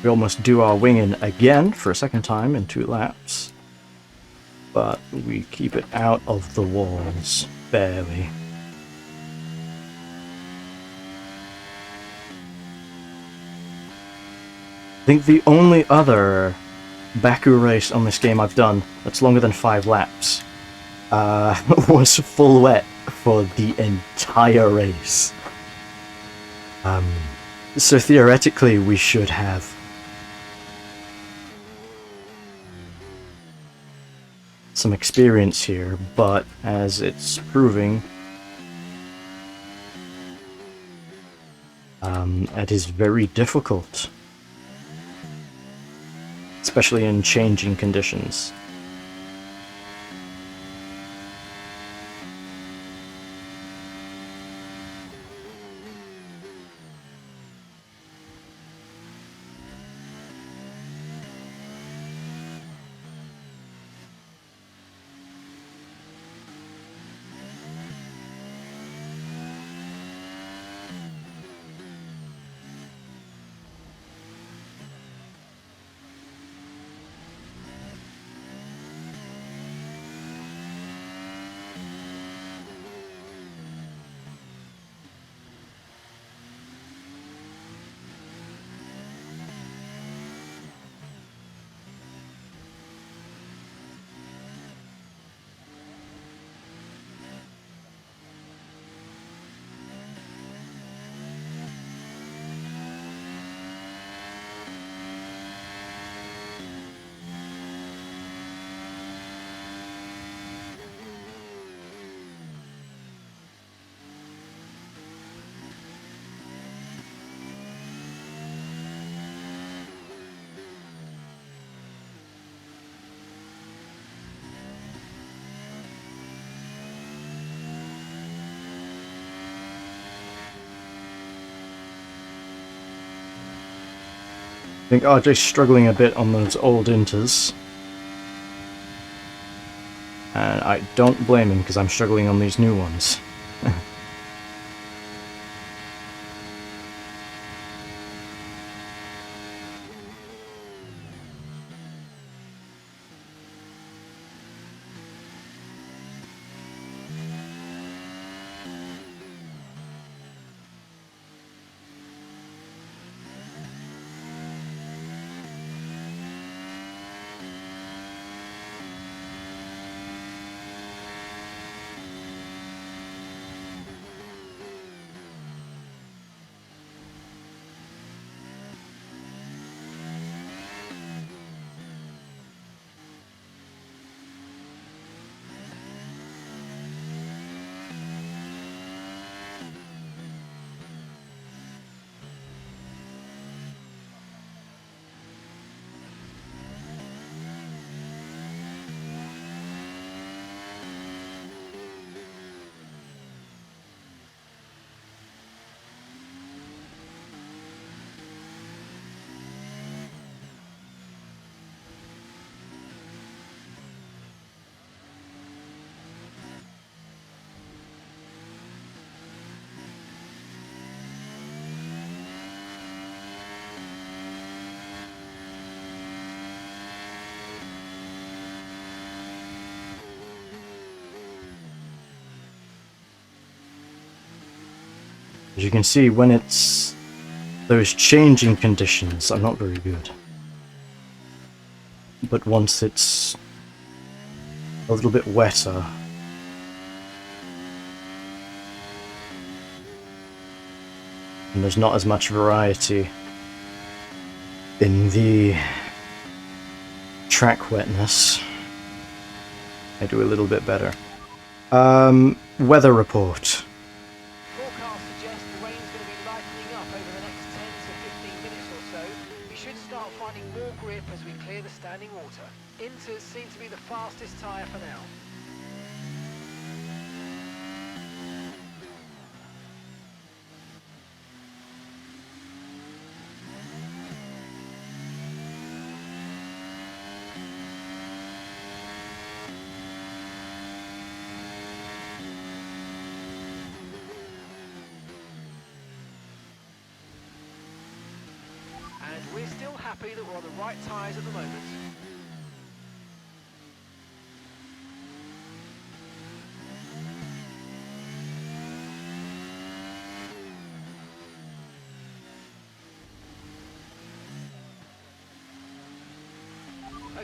We almost do our wing in again for a second time in 2 laps. but we keep it out of the walls, barely. I think the only other Baku race on this game I've done that's longer than 5 laps was full wet for the entire race. So theoretically we should have some experience here, but as it's proving, it is very difficult, especially in changing conditions. I think RJ's struggling a bit on those old inters. And I don't blame him, because I'm struggling on these new ones. As you can see, when it's those changing conditions are not very good. But once it's a little bit wetter, and there's not as much variety in the track wetness, I do a little bit better. Weather report. Forecasts suggest the rain's going to be lightening up over the next 10 to 15 minutes or so. We should start finding more grip as we clear the standing water. Inters seem to be the fastest tyre for now. And we're still happy that we're on the right tyres at the moment.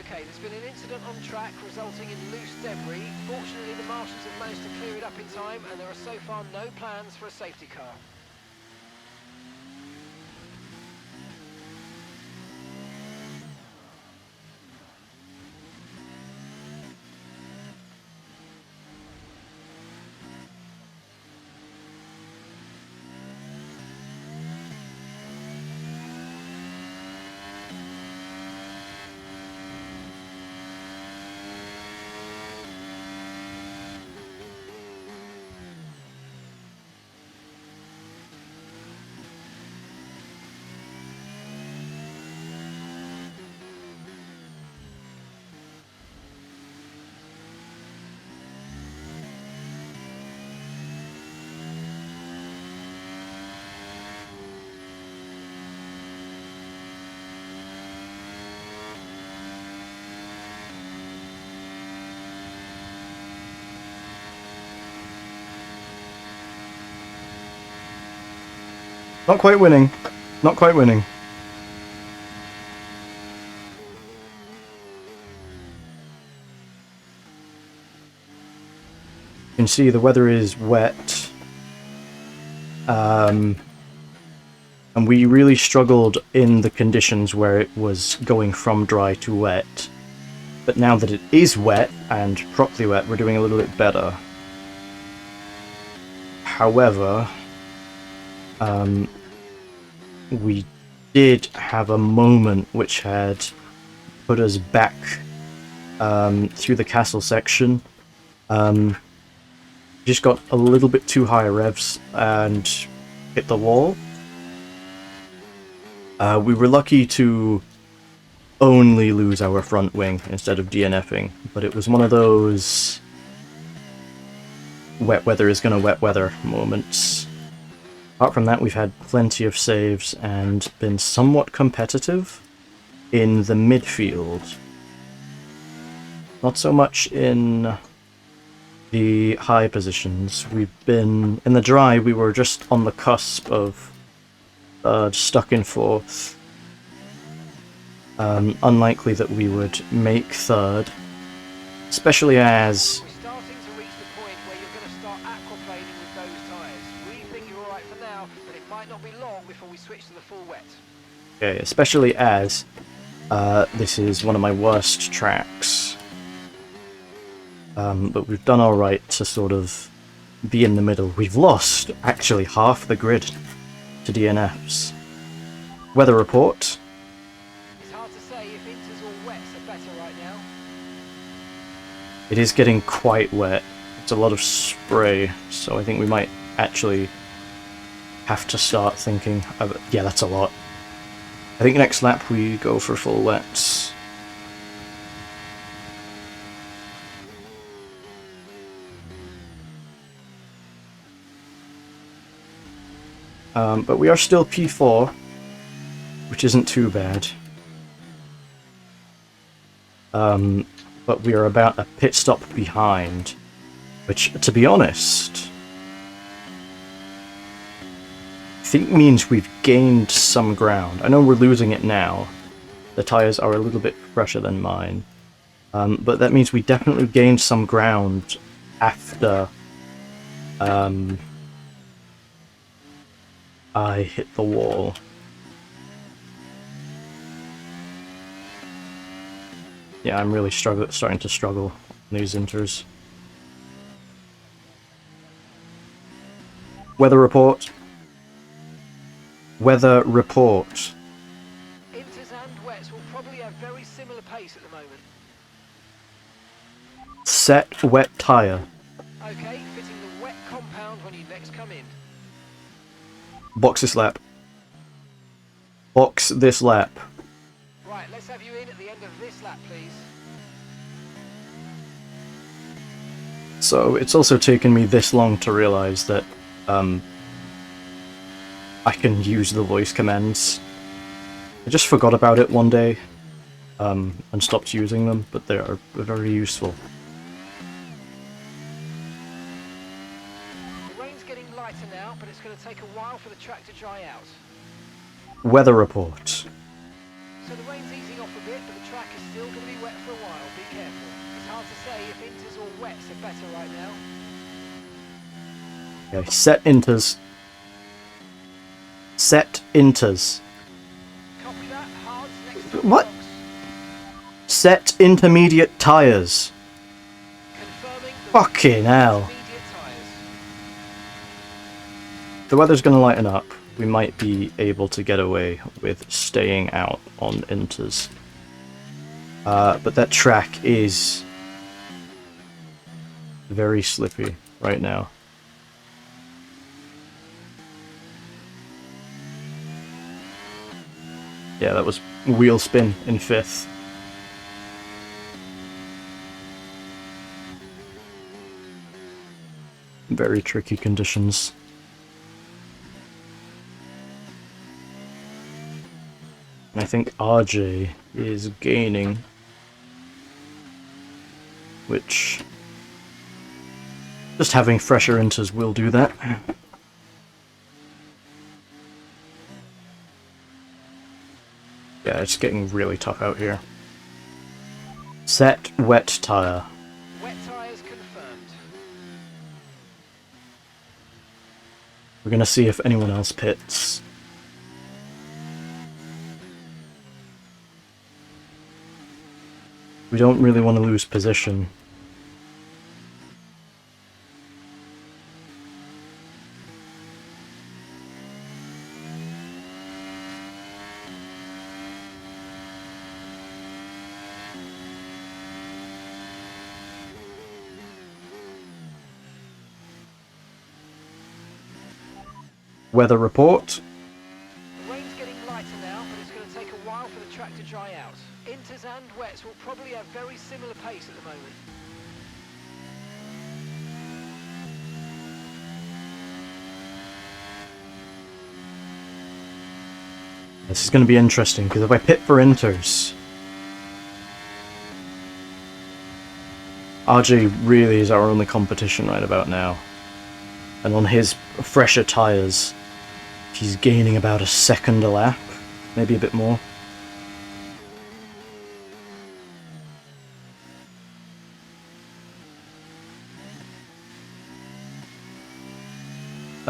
Okay, there's been an incident on track resulting in loose debris. Fortunately, the marshals have managed to clear it up in time, and there are so far no plans for a safety car. Not quite winning. Not quite winning. You can see the weather is wet. And we really struggled in the conditions where it was going from dry to wet. But now that it is wet, and properly wet, we're doing a little bit better. However, we did have a moment which had put us back through the castle section. Just got a little bit too high revs and hit the wall. We were lucky to only lose our front wing instead of DNFing, but it was one of those wet weather is gonna wet weather moments. Apart from that, we've had plenty of saves and been somewhat competitive in the midfield. Not so much in the high positions. We've been in the dry, we were just on the cusp of stuck in fourth. Unlikely that we would make third, especially as We're starting to reach the point where you're going to start aquaplaning with those tyres. We think you're alright for now, but it might not be long before we switch to the full wet. okay, especially as this is one of my worst tracks. But we've done alright to sort of be in the middle. We've lost actually half the grid to DNFs. Weather report. It's hard to say if inters or wets are better right now. It is getting quite wet. It's a lot of spray, so I think we might actually have to start thinking of, yeah, that's a lot. I think next lap we go for full wets. But we are still P4, which isn't too bad. But we are about a pit stop behind, which, to be honest, I think means we've gained some ground. I know we're losing it now. The tyres are a little bit fresher than mine. But that means we definitely gained some ground after I hit the wall. Yeah, I'm really starting to struggle on these inters. Weather report. Weather report. Inters and wets will probably have very similar pace at the moment. Set wet tyre. Okay, fitting the wet compound when you next come in. Box this lap. Box this lap. Right, let's have you in at the end of this lap, please. So it's also taken me this long to realise that I can use the voice commands. I just forgot about it one day and stopped using them, but they are very useful. The rain's getting lighter now, but it's going to take a while for the track to dry out. Weather report. So the rain's easing off a bit, but the track is still going to be wet for a while. Be careful. It's hard to say if inters or wets are better right now. Okay, set inters. Set inters. Copy that. Hards next to the What? box. Set intermediate tyres. Confirming the Fucking hell. intermediate tyres. The weather's going to lighten up. We might be able to get away with staying out on inters. But that track is very slippy right now. Yeah, that was wheel spin in 5th. Very tricky conditions. And I think RJ is gaining, which just having fresher inters will do that. Yeah, it's getting really tough out here. Set wet tire. Wet tyres confirmed. We're gonna see if anyone else pits. We don't really want to lose position. Weather report. The rain's getting lighter now, but it's going to take a while for the track to dry out. Inters and wets will probably have very similar pace at the moment. This is going to be interesting, because if I pit for inters, RJ really is our only competition right about now. And on his fresher tyres, he's gaining about a second a lap, maybe a bit more.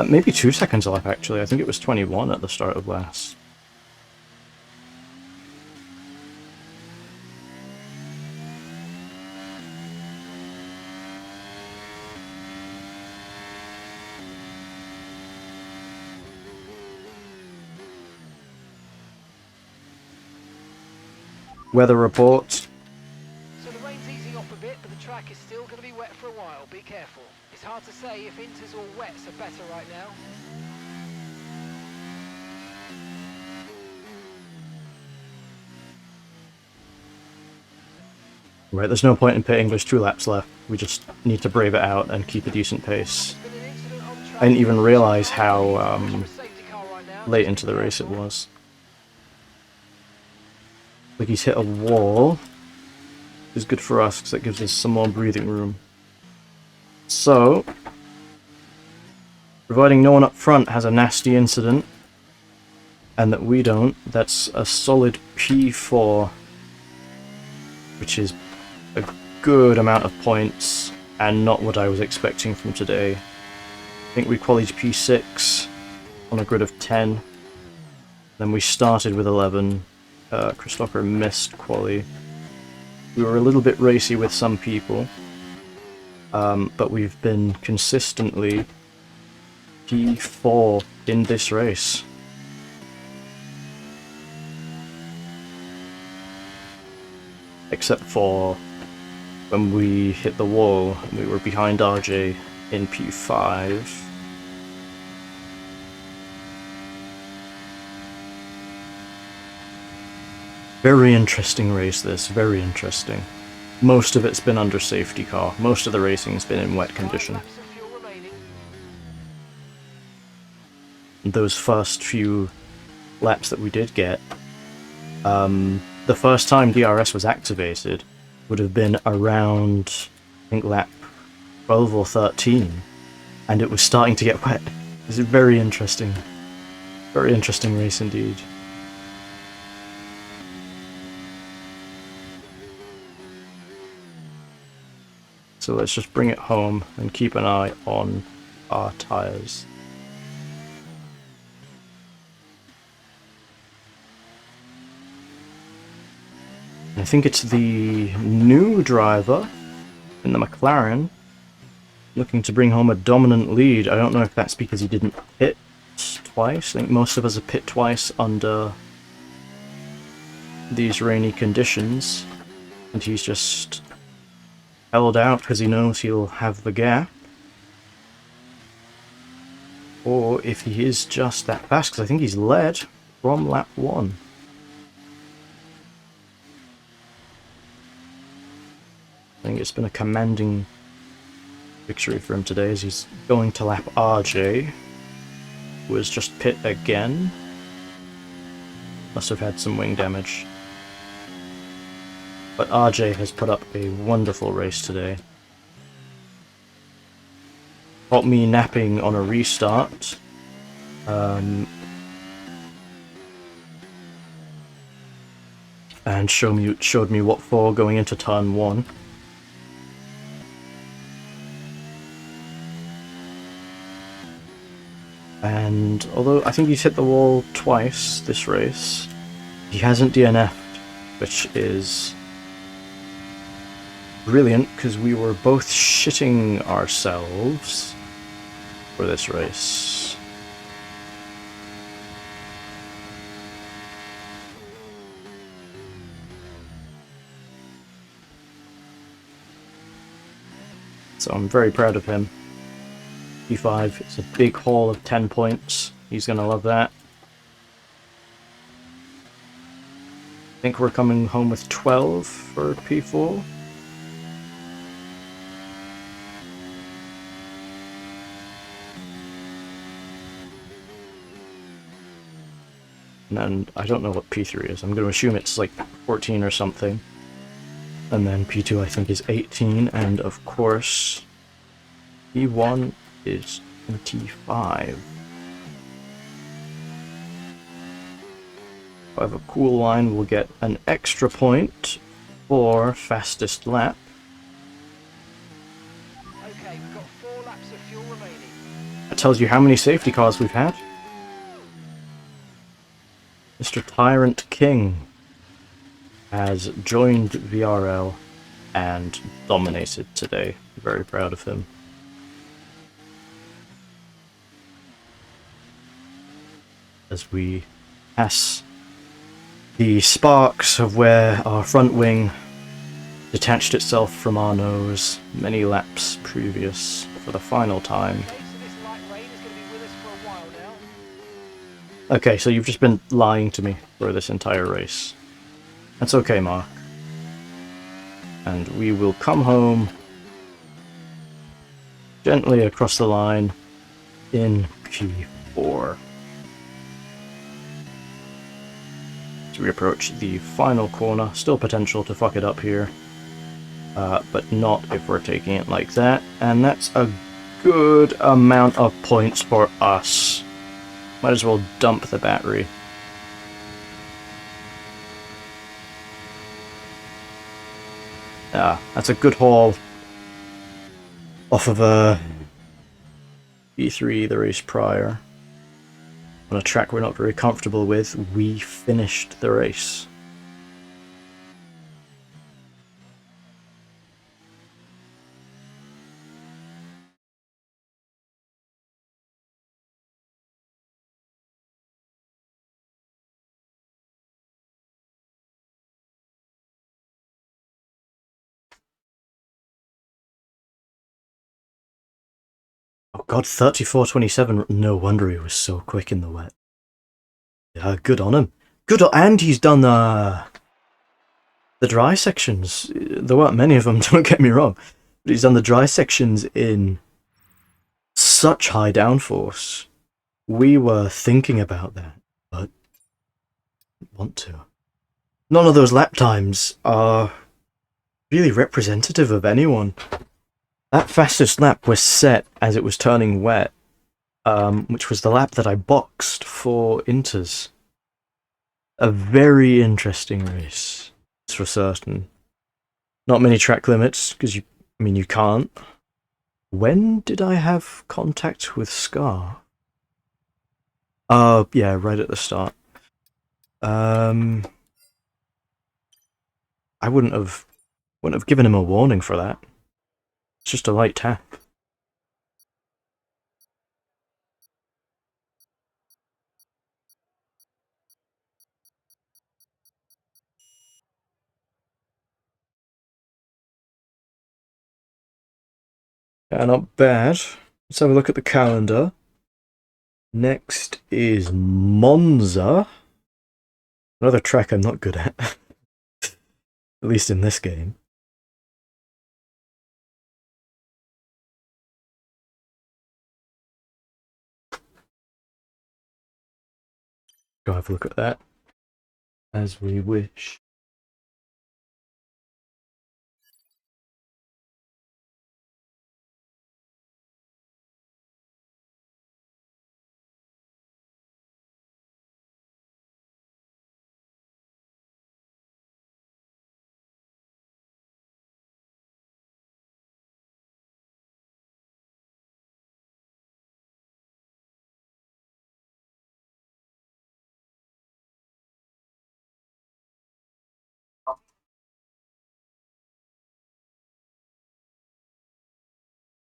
Maybe 2 seconds a lap actually, I think it was 21 at the start of last. Weather report. So the rain's easing off a bit, but the track is still going to be wet for a while. Be careful. It's hard to say if inters or wets are better right now. Right, there's no point in pitting, there's 2 laps left. We just need to brave it out and keep a decent pace. There's been an incident on track. I didn't even realise how For a safety car right now. late into the race it was. Like he's hit a wall, which is good for us because that gives us some more breathing room. So, providing no one up front has a nasty incident, and that we don't, that's a solid P4, which is a good amount of points, and not what I was expecting from today. I think we qualied P6 on a grid of 10, then we started with 11. Christopher missed quali. We were a little bit racy with some people, but we've been consistently P4 in this race. Except for when we hit the wall, we were behind RJ in P5. Very interesting race this, very interesting. Most of it's been under safety car, most of the racing's been in wet condition. 5 laps of fuel remaining. And those first few laps that we did get, the first time DRS was activated would have been around, I think, lap 12 or 13, and it was starting to get wet. It's a very interesting race indeed. So let's just bring it home and keep an eye on our tyres. I think it's the new driver in the McLaren looking to bring home a dominant lead. I don't know if that's because he didn't pit twice. I think most of us have pit twice under these rainy conditions, and he's just held out because he knows he'll have the gap. Or if he is just that fast, because I think he's led from lap 1. I think it's been a commanding victory for him today as he's going to lap RJ, who has just pit again. Must have had some wing damage. But RJ has put up a wonderful race today. Caught me napping on a restart. And showed me what for going into turn 1. And although I think he's hit the wall twice this race, he hasn't DNF'd, which is brilliant because we were both shitting ourselves for this race. So I'm very proud of him. P5, it's a big haul of 10 points. He's gonna love that. I think we're coming home with 12 for P4. And I don't know what P3 is. I'm going to assume it's like 14 or something. And then P2 I think is 18, and of course P1 is 25. However, Cool Line will get an extra point for fastest lap. Okay, we've got 4 laps of fuel remaining. That tells you how many safety cars we've had. Mr. Tyrant King has joined VRL and dominated today. Very proud of him. As we pass the sparks of where our front wing detached itself from our nose many laps previous for the final time. Okay, so this light rain is going to be with us for a while now. Okay, so you've just been lying to me for this entire race. That's okay, Mark. And we will come home gently across the line in P4. As we approach the final corner, still potential to fuck it up here, but not if we're taking it like that, and that's a good amount of points for us. Might as well dump the battery. That's a good haul off of a E3 the race prior. On a track we're not very comfortable with, we finished the race. Oh god, 34.27. No wonder he was so quick in the wet. Yeah, good on him. And he's done the dry sections. There weren't many of them, don't get me wrong. But he's done the dry sections in such high downforce. We were thinking about that, but didn't want to. None of those lap times are really representative of anyone. That fastest lap was set as it was turning wet, which was the lap that I boxed for Inters. A very interesting race, for certain. Not many track limits, because you I mean, you can't. When did I have contact with Scar? Yeah, right at the start. I wouldn't have given him a warning for that. It's just a light tap. Yeah, not bad. Let's have a look at the calendar. Next is Monza. Another track I'm not good at. At least in this game. Go have a look at that. As we wish.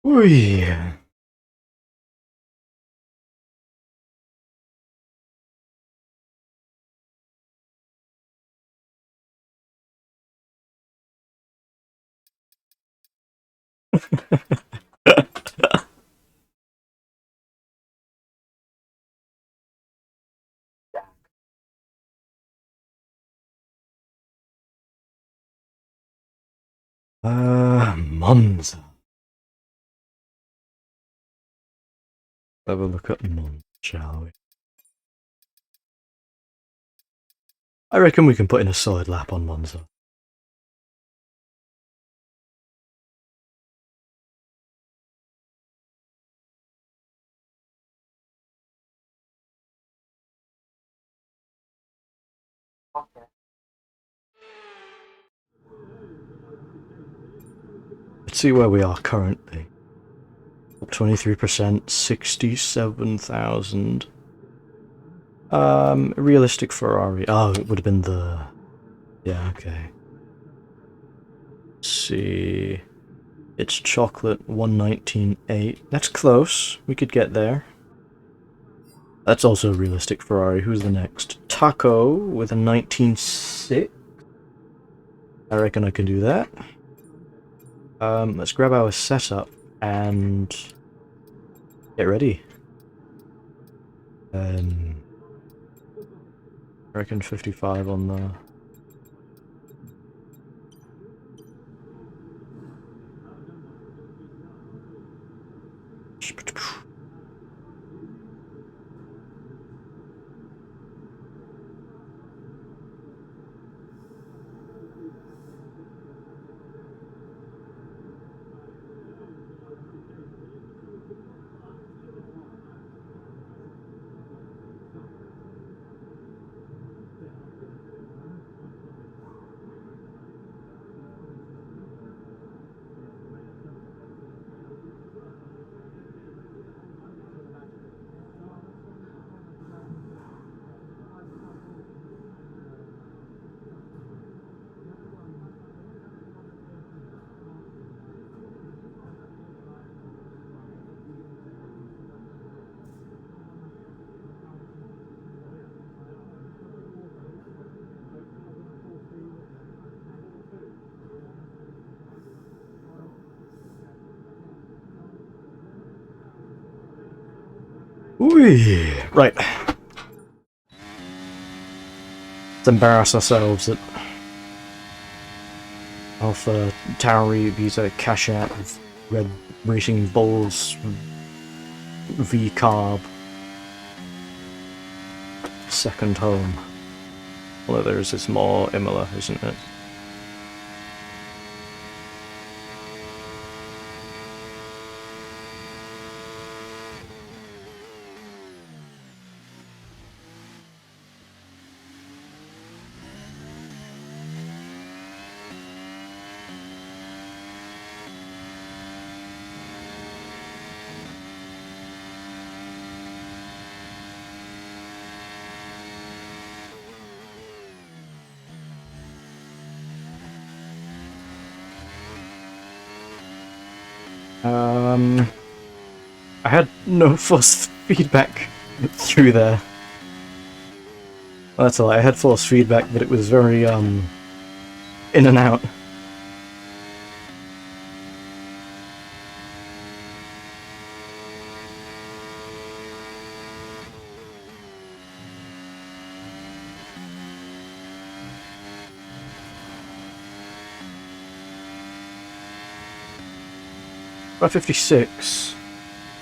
Ui. Monza. Have a look at Monza, shall we? I reckon we can put in a solid lap on Monza. Let's see where we are currently. 23%, 67,000. Realistic Ferrari. Oh, it would have been the... Yeah, okay. Let's see... It's chocolate 119.8. That's close. We could get there. That's also a realistic Ferrari. Who's the next? Taco with a 19.6. I reckon I can do that. Let's grab our setup and get ready. I reckon 55 on the... Ooh, right. Let's embarrass ourselves at Alpha Tauri Visa Cash App with Red Racing Bulls V Carb. Second home. Although theirs is more Imola, isn't it? I had no force feedback through there. Well, that's a lie. I had force feedback, but it was very, in and out. By 56,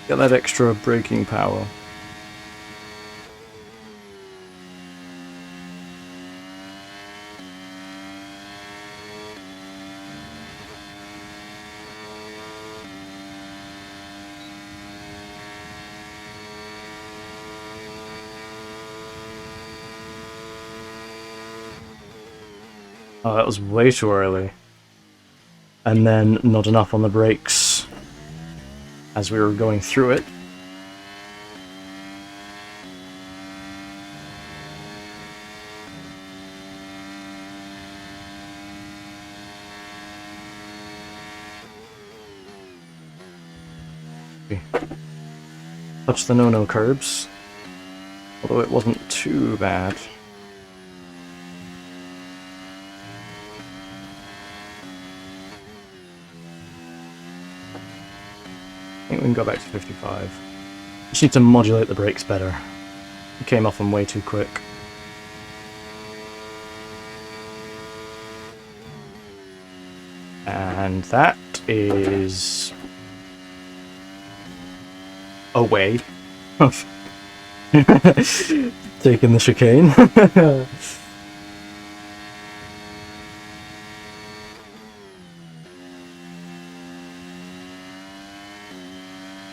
get that extra braking power. Oh, that was way too early. And then not enough on the brakes as we were going through it. Touch the no-no curbs, although it wasn't too bad. I think we can go back to 55. Just need to modulate the brakes better. It came off them way too quick. And that is a way of taking the chicane.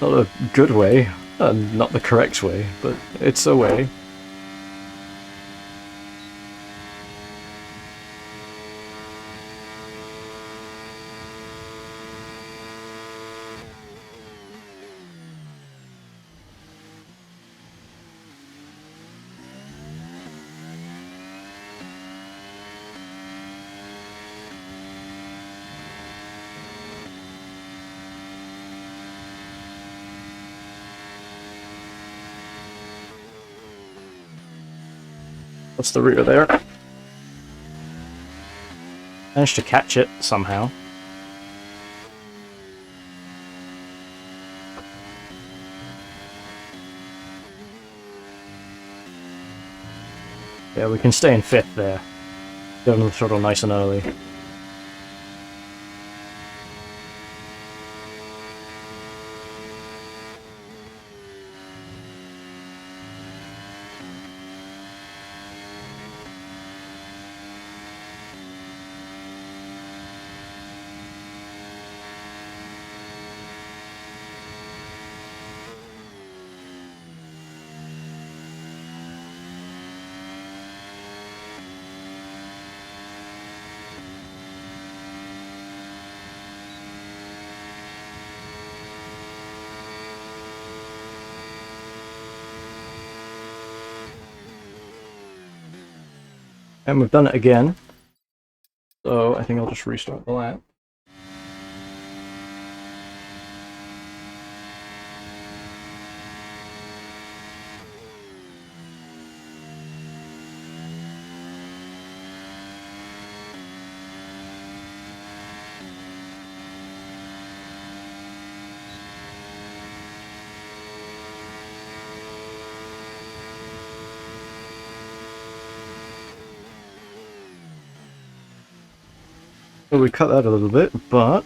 Not a good way, not the correct way, but it's a way. What's the rear there? Managed to catch it somehow. Yeah, we can stay in 5th there. Get on the throttle nice and early. And we've done it again. So I think I'll just restart the lap. Well, we cut that a little bit, but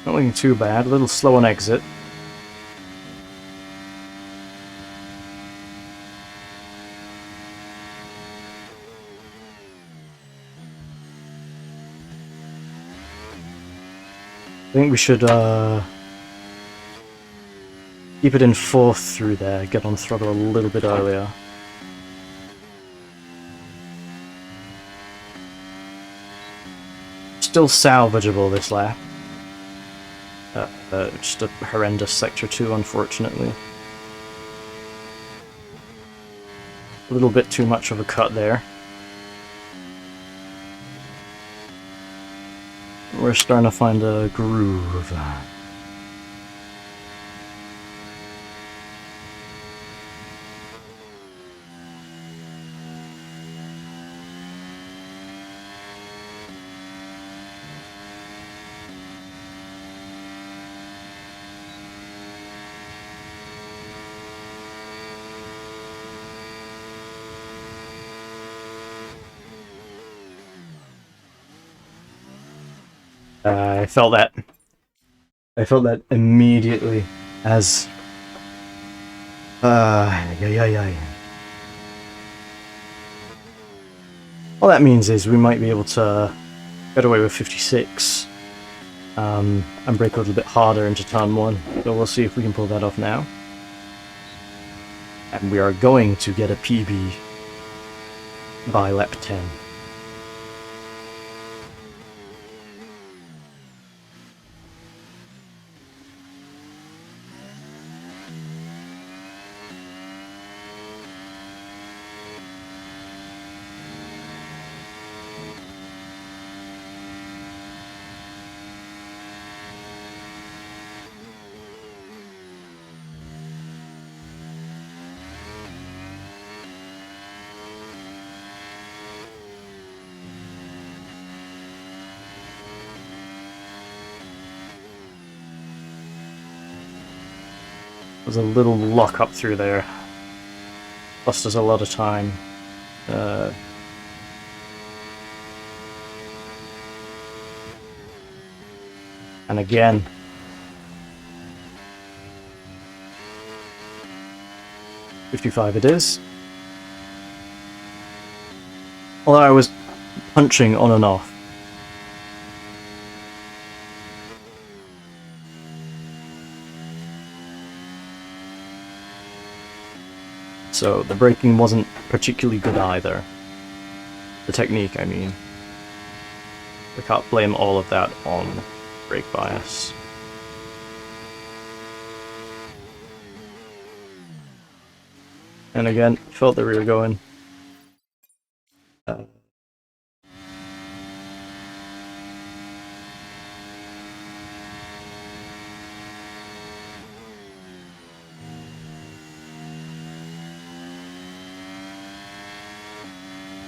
not looking too bad. A little slow on exit. I think we should keep it in 4th through there, get on throttle a little bit earlier. Still salvageable this lap. Just a horrendous sector 2, unfortunately. A little bit too much of a cut there. we're starting to find a groove. I felt that. I felt that immediately as... yeah. All that means is we might be able to get away with 56 and brake a little bit harder into turn 1. So we'll see if we can pull that off now. And we are going to get a PB by lap 10. There's a little lock up through there. Cost us a lot of time. And again. .55 it is. Although I was punching on and off. So the braking wasn't particularly good either. The technique, I mean. We can't blame all of that on brake bias. And again, felt that we were going.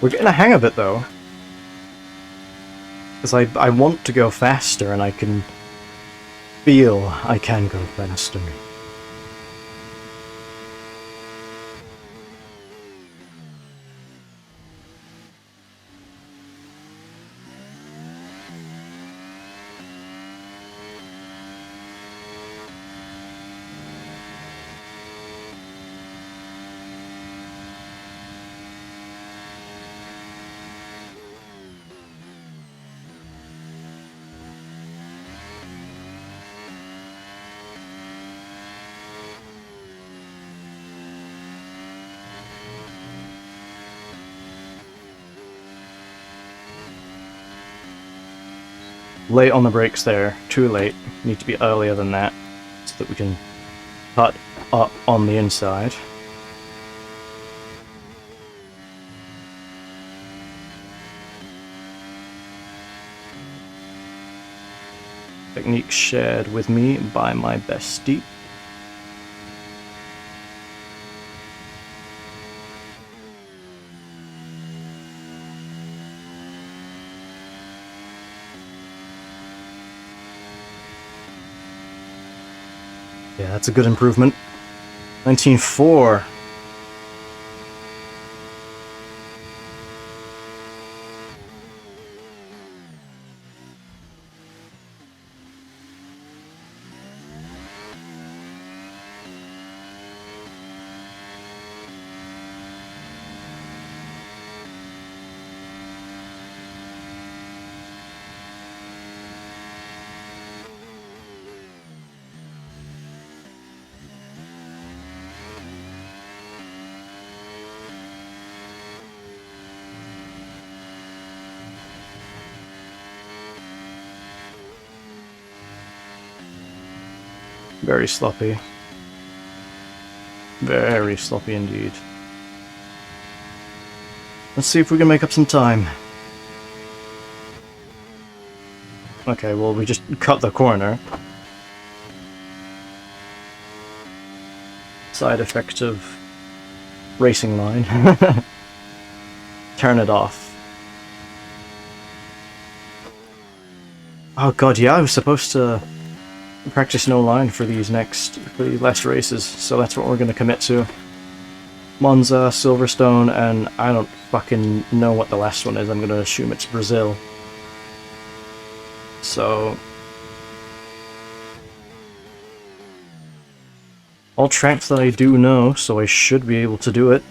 We're getting a hang of it though. Because I want to go faster and I can feel I can go faster. Late on the brakes there, too late. Need to be earlier than that, so that we can cut up on the inside. Technique shared with me by my bestie. Yeah, that's a good improvement. 19.4. Very sloppy. Very sloppy indeed. Let's see if we can make up some time. Okay, well, we just cut the corner. Side effect of racing line. Turn it off. Oh god, yeah, I was supposed to practice no line for these last races, so that's what we're gonna commit to. Monza, Silverstone, and I don't fucking know what the last one is. I'm gonna assume it's Brazil. So... all tracks that I do know, so I should be able to do it.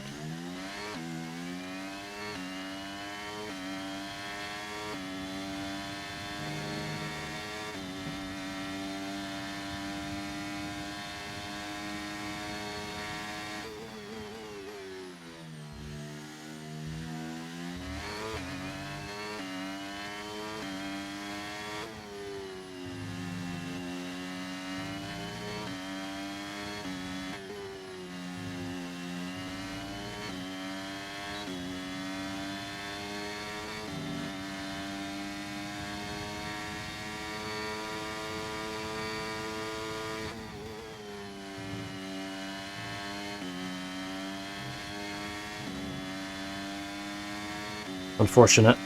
Unfortunate.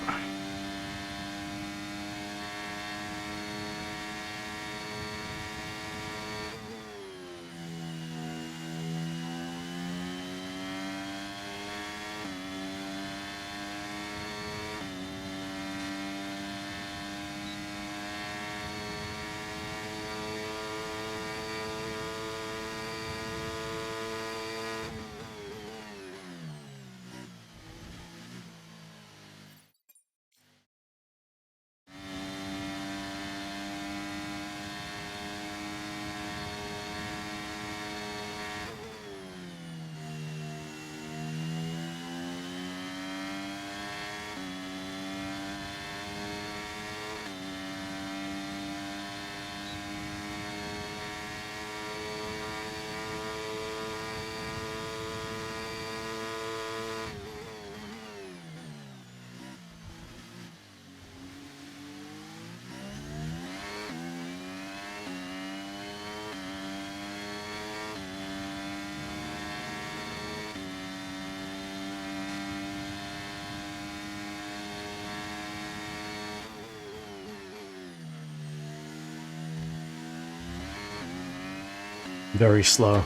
Very slow.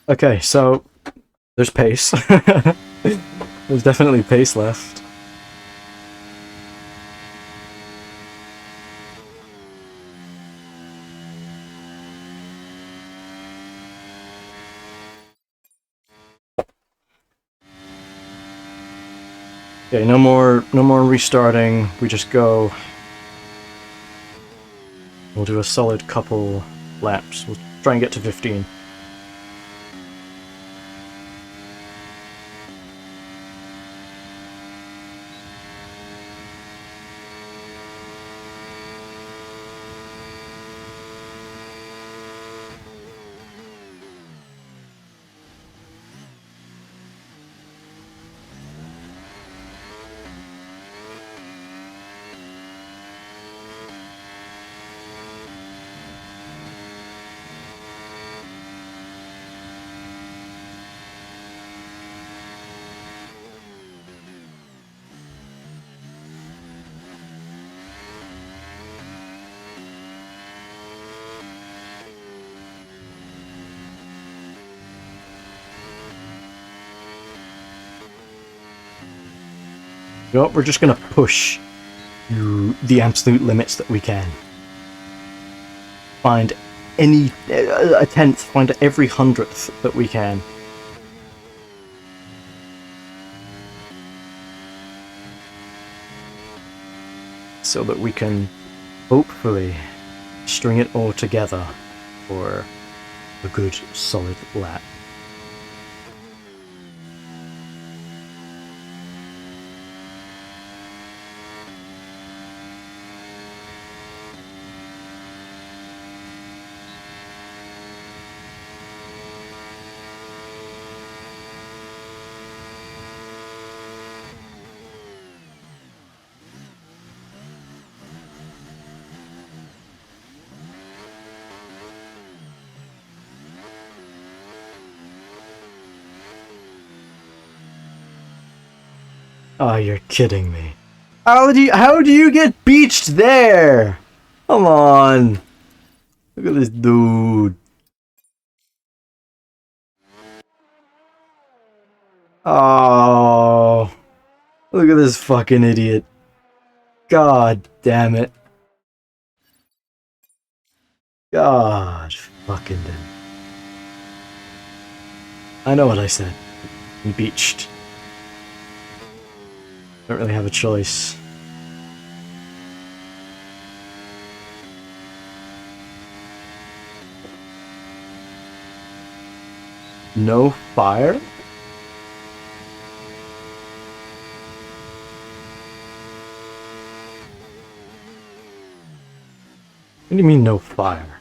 Okay, so there's pace. There's definitely pace left. Okay, no more restarting. We just go. We'll do a solid couple laps. We'll try and get to 15. You know what? We're just gonna push to the absolute limits that we can. Find any a tenth, find every hundredth that we can. So that we can hopefully string it all together for a good solid lap. Oh, you're kidding me. How do you get beached there? Come on. Look at this dude. Oh. Look at this fucking idiot. God damn it. God fucking damn it. I know what I said. I'm beached. Don't really have a choice. No fire? What do you mean no fire?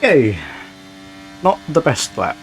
Okay. Not the best lap.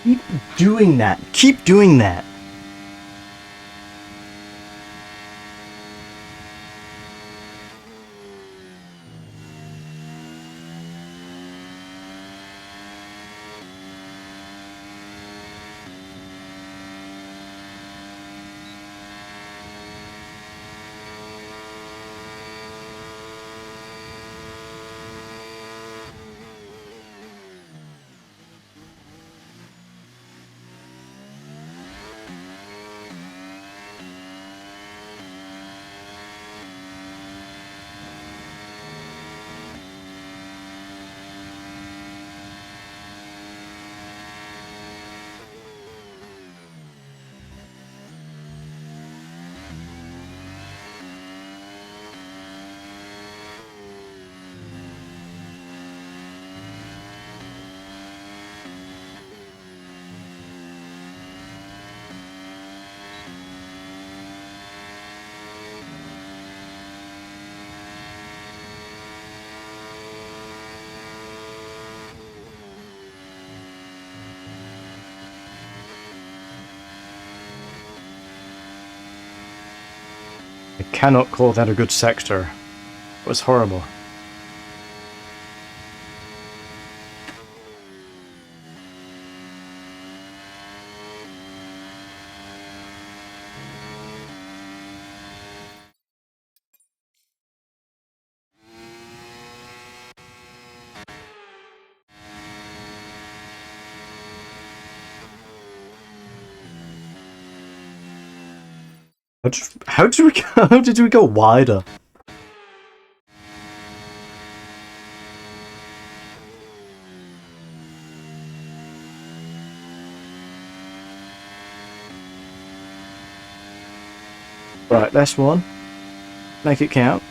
Keep doing that. Keep doing that. I cannot call that a good sector. It was horrible. How did we go, how did we go wider? Right, last one. Make it count.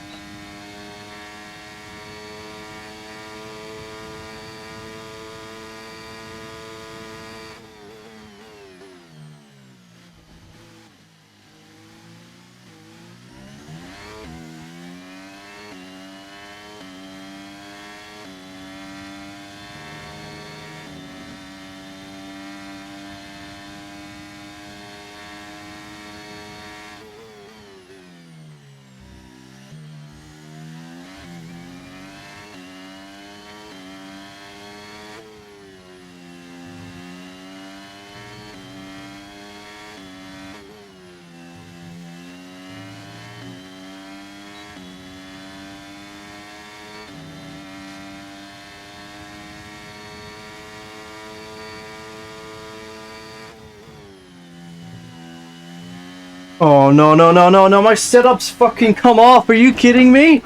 Oh no no no no no, my setup's fucking come off, are you kidding me?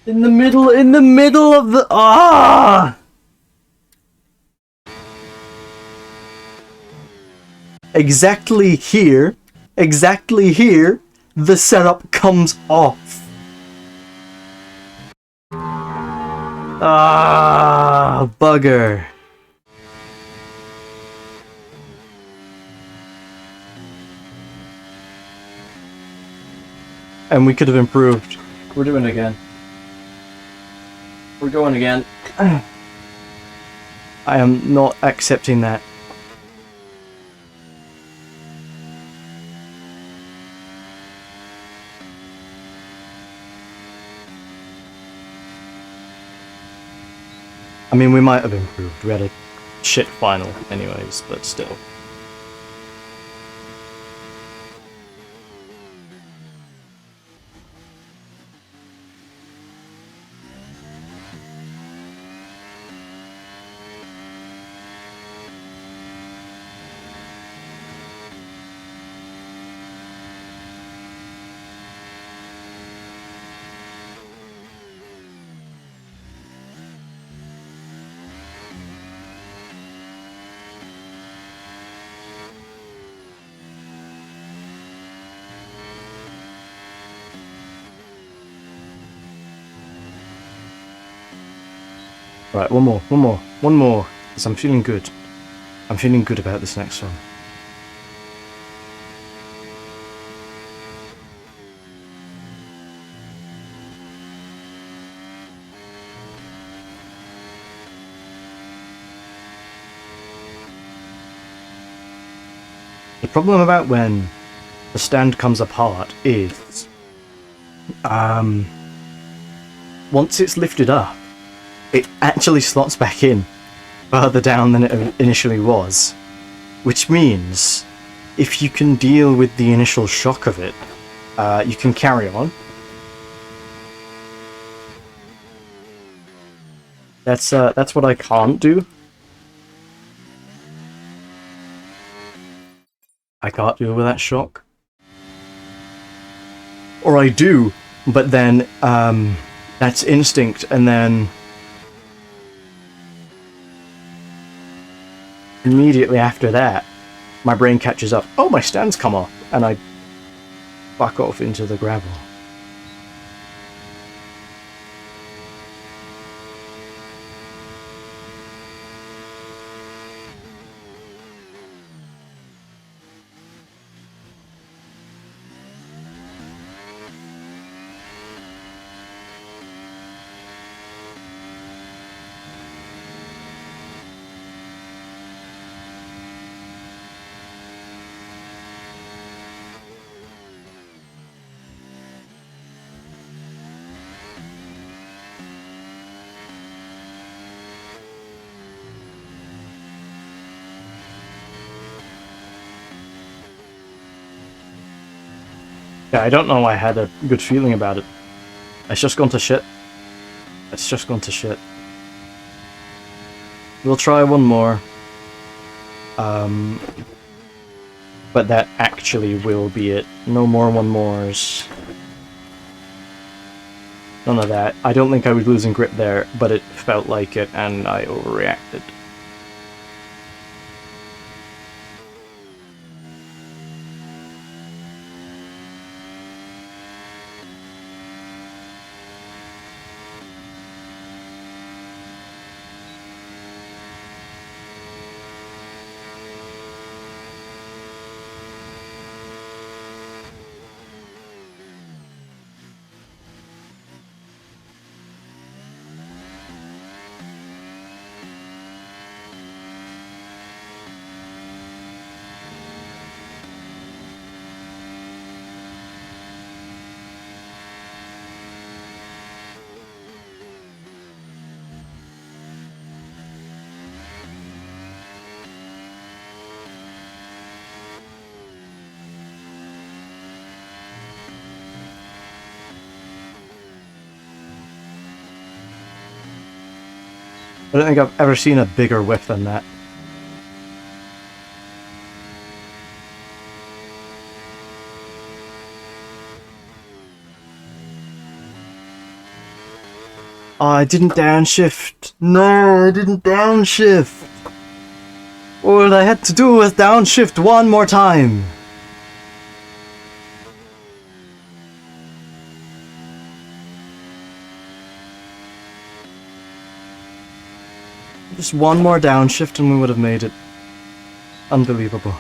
In the middle of the exactly here, the setup comes off. Bugger. And we could have improved. We're doing it again. We're going again. I am not accepting that. I mean, we might have improved. We had a shit final anyways, but still. Right, one more, because I'm feeling good. I'm feeling good about this next one. The problem about when the stand comes apart is, once it's lifted up, it actually slots back in further down than it initially was, which means if you can deal with the initial shock of it, you can carry on. That's what I can't do. I can't deal with that shock. Or I do, but then that's instinct, and then immediately after that, my brain catches up. Oh, my stand's come off, and I fuck off into the gravel. Yeah, I don't know why I had a good feeling about it. It's just gone to shit. It's just gone to shit. We'll try one more. But that actually will be it. No more one mores. None of that. I don't think I was losing grip there, but it felt like it, and I overreacted. I don't think I've ever seen a bigger whiff than that. Oh, I didn't downshift. No, I didn't downshift. All I had to do was downshift one more time. Just one more downshift and we would have made it. Unbelievable.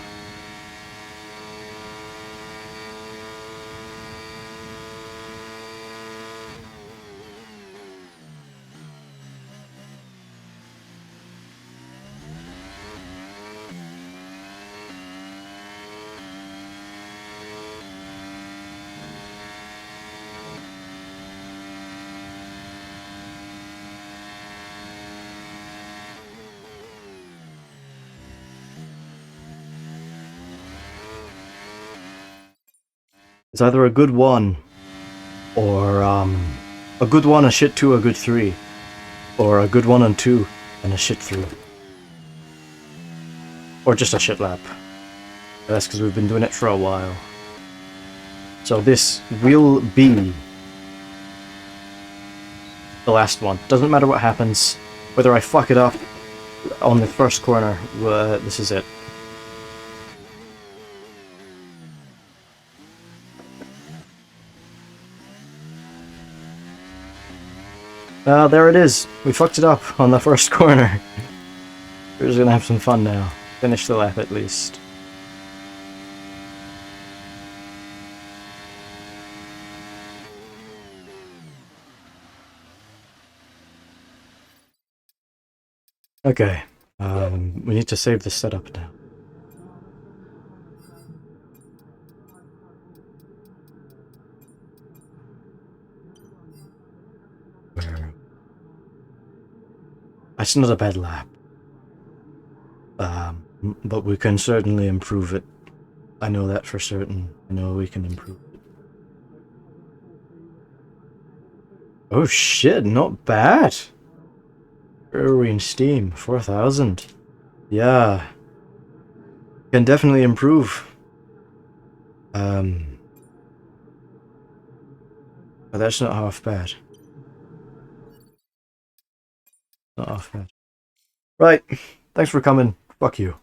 It's either a good one, or a good one, a shit two, a good three, or a good one and two, and a shit three. Or just a shit lap. That's because we've been doing it for a while. So this will be the last one. Doesn't matter what happens, whether I fuck it up on the first corner, this is it. There it is. We fucked it up on the first corner. We're just gonna have some fun now. Finish the lap at least. Okay. We need to save the setup now. It's not a bad lap. But we can certainly improve it. I know that for certain. I know we can improve it. Oh shit, not bad. Where are we in Steam? 4,000. Yeah. Can definitely improve. But that's not half bad. Not half bad. Right. Thanks for coming. Fuck you.